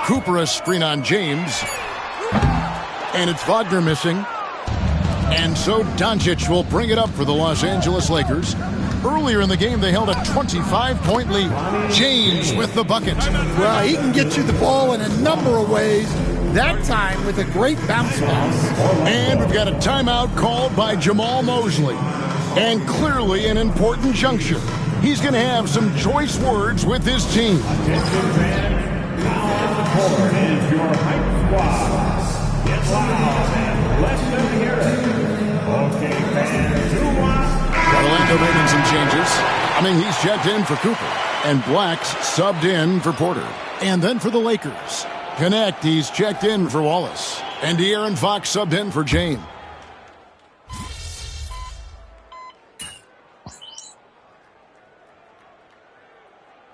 Cooper a screen on James. And it's Wagner missing. And so Doncic will bring it up for the Los Angeles Lakers. Earlier in the game, they held a 25-point lead. James with the bucket. Well, he can get you the ball in a number of ways. That time with a great bounce pass. And we've got a timeout called by Jamal Mosley. And clearly an important juncture. He's going to have some choice words with his team. Attention fans, now on the court is your hype squad. Get loud and let them hear it. Okay, fans, who wants? Orlando making some changes. I mean, he's checked in for Cooper. And Black's subbed in for Porter. And then for the Lakers. Connect, he's checked in for Wallace. And De'Aaron Fox subbed in for James.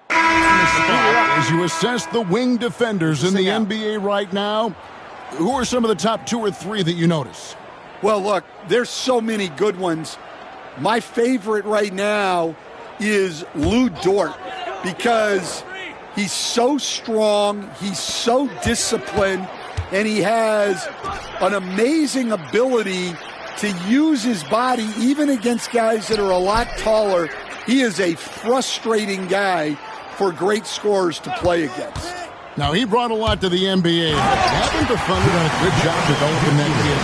As you assess the wing defenders in the NBA right now, who are some of the top 2 or 3 that you notice? Well, look, there's so many good ones. My favorite right now is Lou Dort because he's so strong, he's so disciplined, and he has an amazing ability to use his body even against guys that are a lot taller. He is a frustrating guy for great scorers to play against. Now, he brought a lot to the NBA. Haven't the Thunder done a good job developing that kid?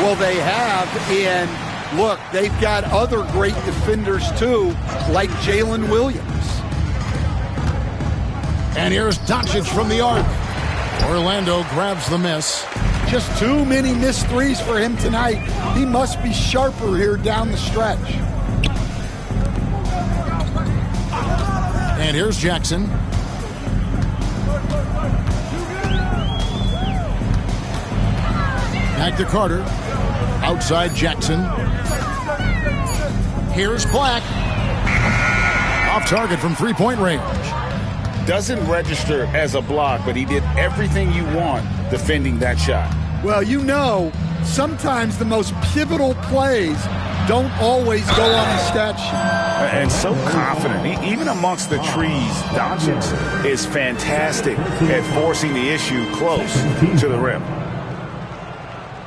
Well, they have, and look, they've got other great defenders too, like Jalen Williams. And here's Doncic from the arc. Orlando grabs the miss. Just too many missed threes for him tonight. He must be sharper here down the stretch. And here's Jackson. Back to Carter. Outside Jackson. Here's Black. Off target from three-point range. Doesn't register as a block, but he did everything you want defending that shot. Well, you know, sometimes the most pivotal plays don't always go on the stat sheet. And so confident. Even amongst the trees, Doncic is fantastic at forcing the issue close to the rim.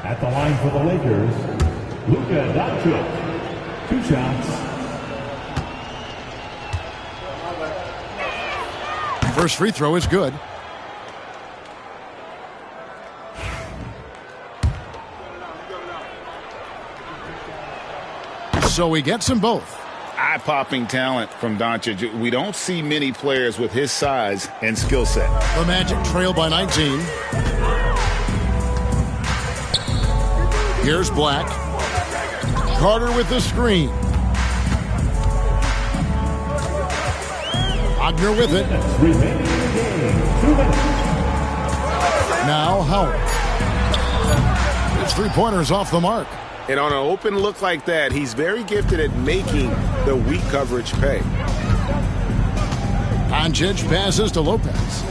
At the line for the Lakers, Luka Doncic. 2 shots. First free throw is good. So he gets them both. I eye-popping talent from Doncic. We don't see many players with his size and skill set. The Magic trail by 19. Here's Black. Carter with the screen. Wagner with it. Now Howard. His three-pointers off the mark. And on an open look like that, he's very gifted at making the weak coverage pay. Doncic passes to Lopez.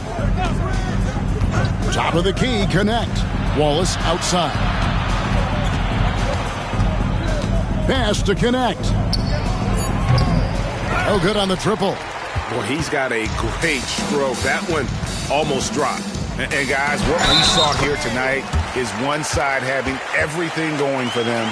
Top of the key, connect. Wallace outside. Pass to connect. Oh, good on the triple. Boy, he's got a great stroke. That one almost dropped. And guys, what we saw here tonight is one side having everything going for them.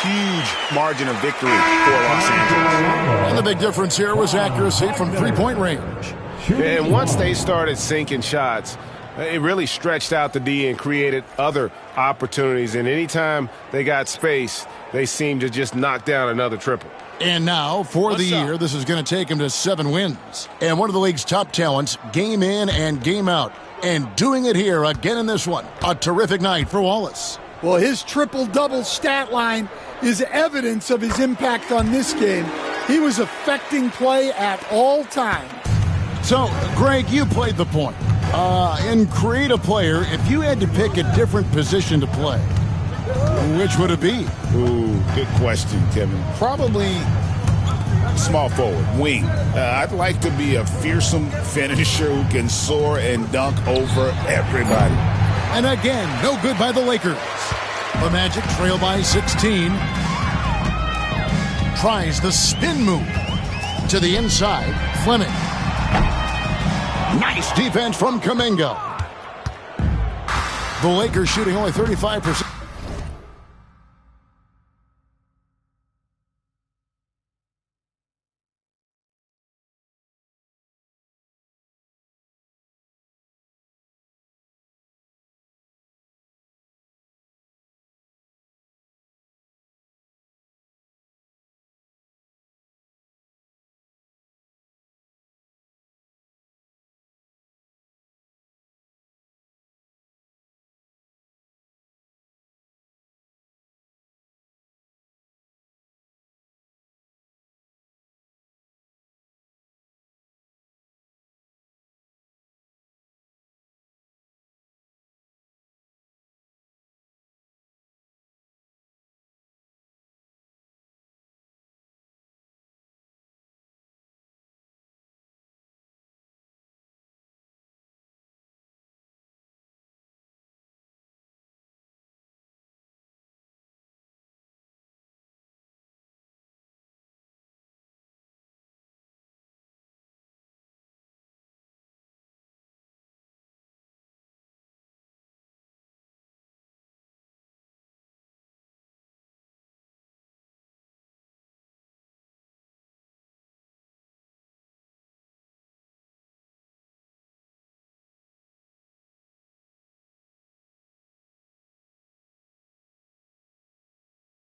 Huge margin of victory for Los Angeles. And the big difference here was accuracy from three-point range. And once they started sinking shots, it really stretched out the D and created other opportunities. And anytime they got space, they seemed to just knock down another triple. And now, for the year, this is going to take him to 7 wins. And one of the league's top talents, game in and game out. And doing it here again in this one. A terrific night for Wallace. Well, his triple-double stat line is evidence of his impact on this game. He was affecting play at all times. So, Greg, you played the point. In creative player, if you had to pick a different position to play, which would it be? Ooh, good question, Kevin. Probably small forward, wing. I'd like to be a fearsome finisher who can soar and dunk over everybody. And again, no good by the Lakers. The Magic trail by 16. Tries the spin move to the inside. Fleming. Nice defense from Kuminga. The Lakers shooting only 35%.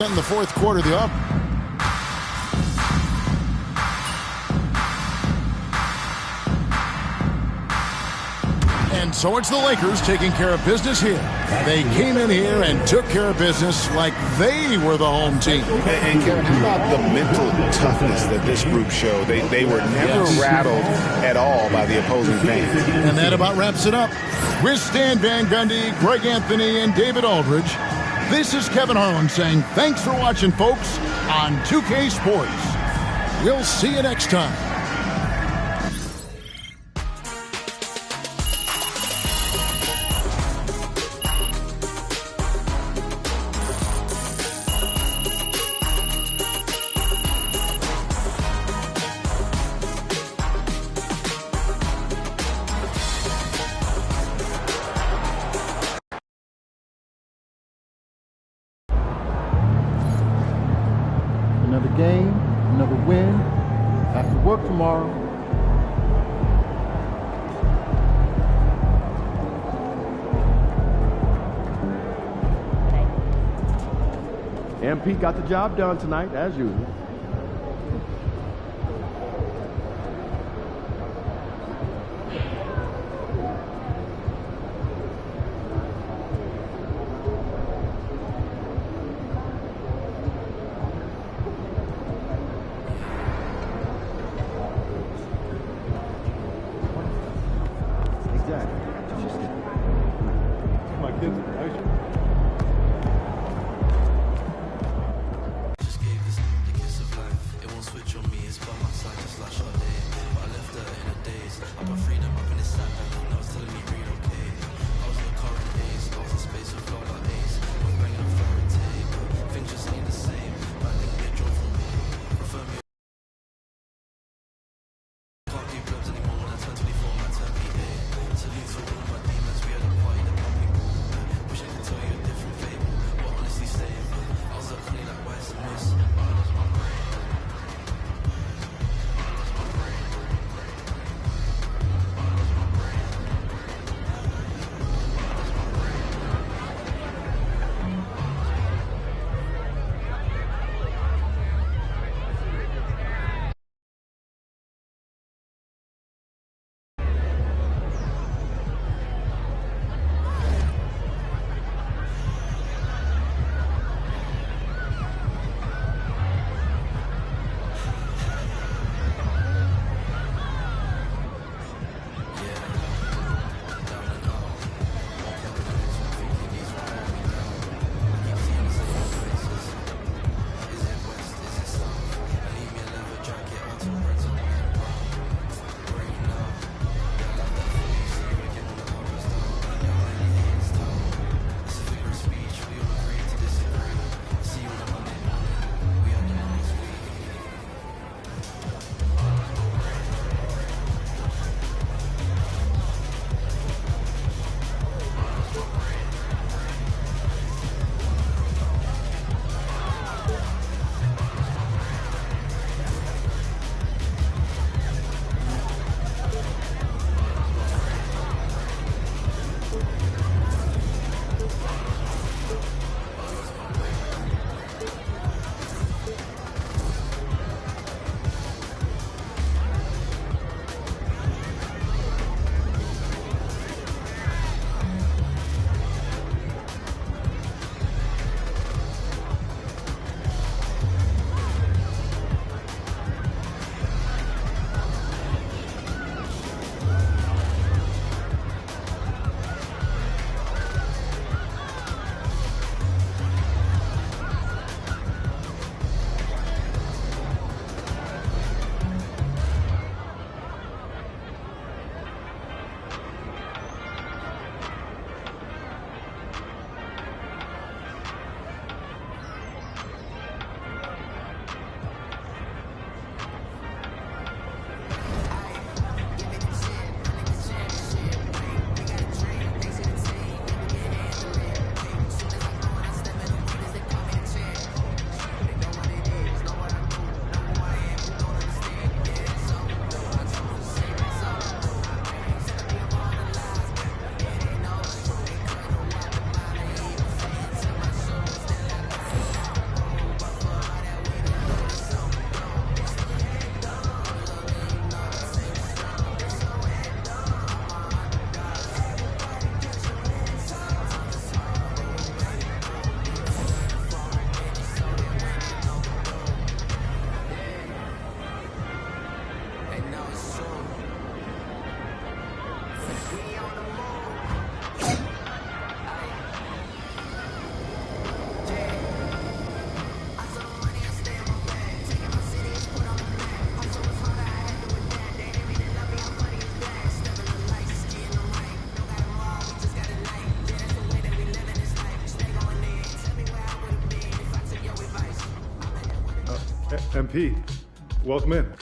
In the fourth quarter, the up. And so it's the Lakers taking care of business here. They came in here and took care of business like they were the home team. And Kevin, how about the mental toughness that this group showed? They were never rattled at all by the opposing fans. And that about wraps it up. With Stan Van Gundy, Greg Anthony, and David Aldridge, this is Kevin Harlan saying thanks for watching, folks, on 2K Sports. We'll see you next time. Another game, another win. Have to work tomorrow. MP got the job done tonight, as usual. MP. Welcome in.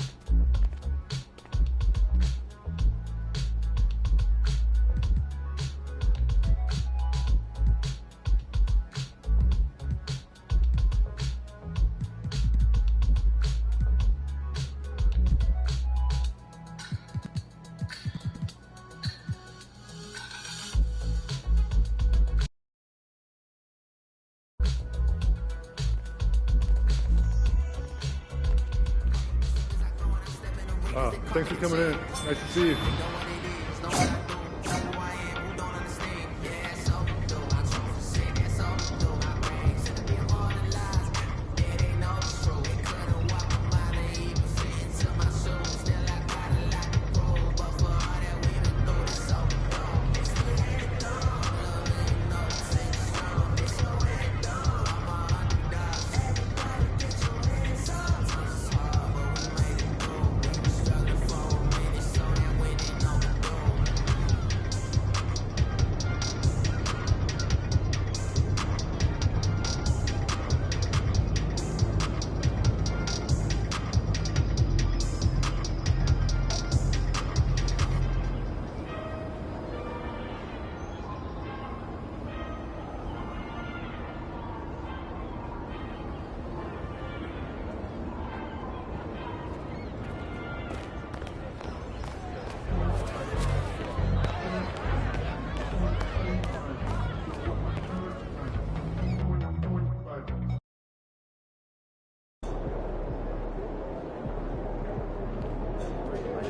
Thanks for coming in. Nice to see you.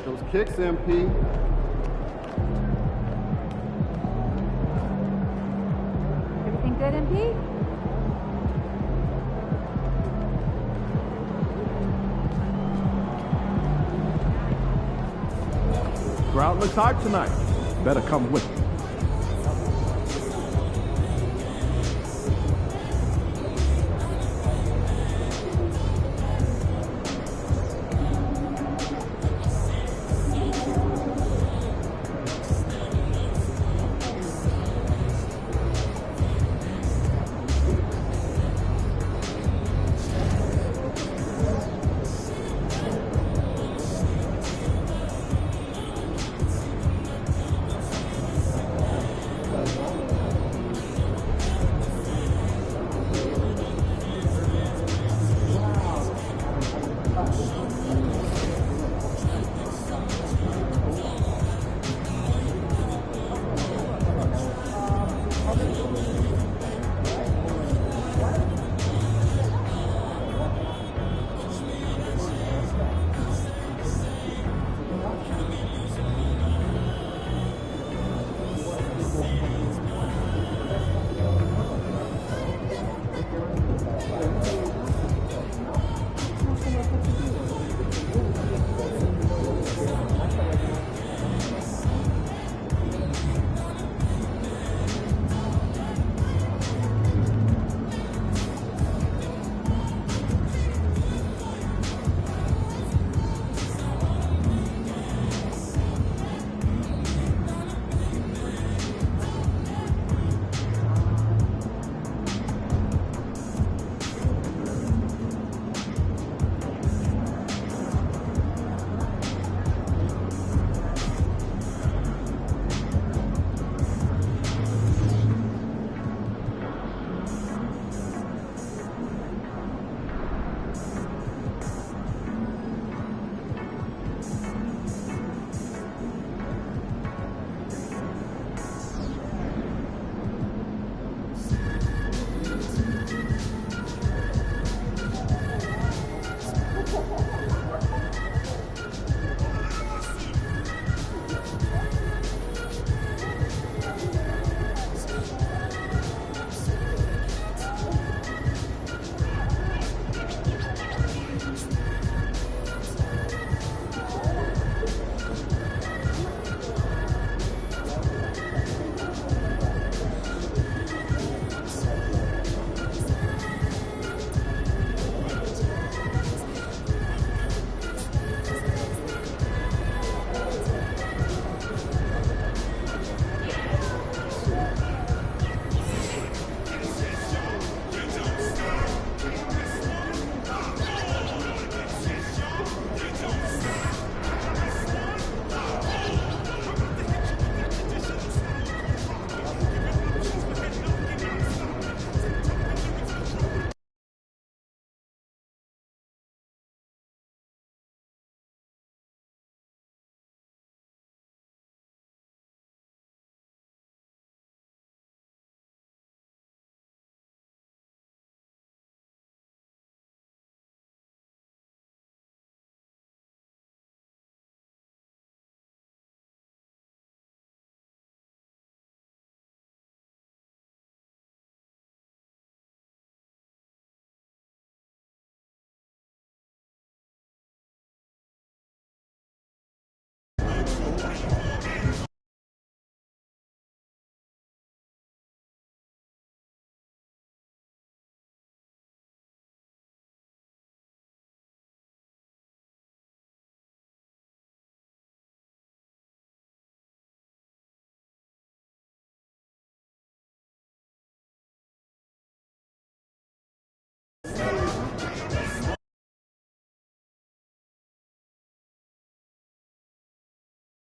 Those kicks, MP. Everything good, MP? Crowd looks hot tonight. Better come with me.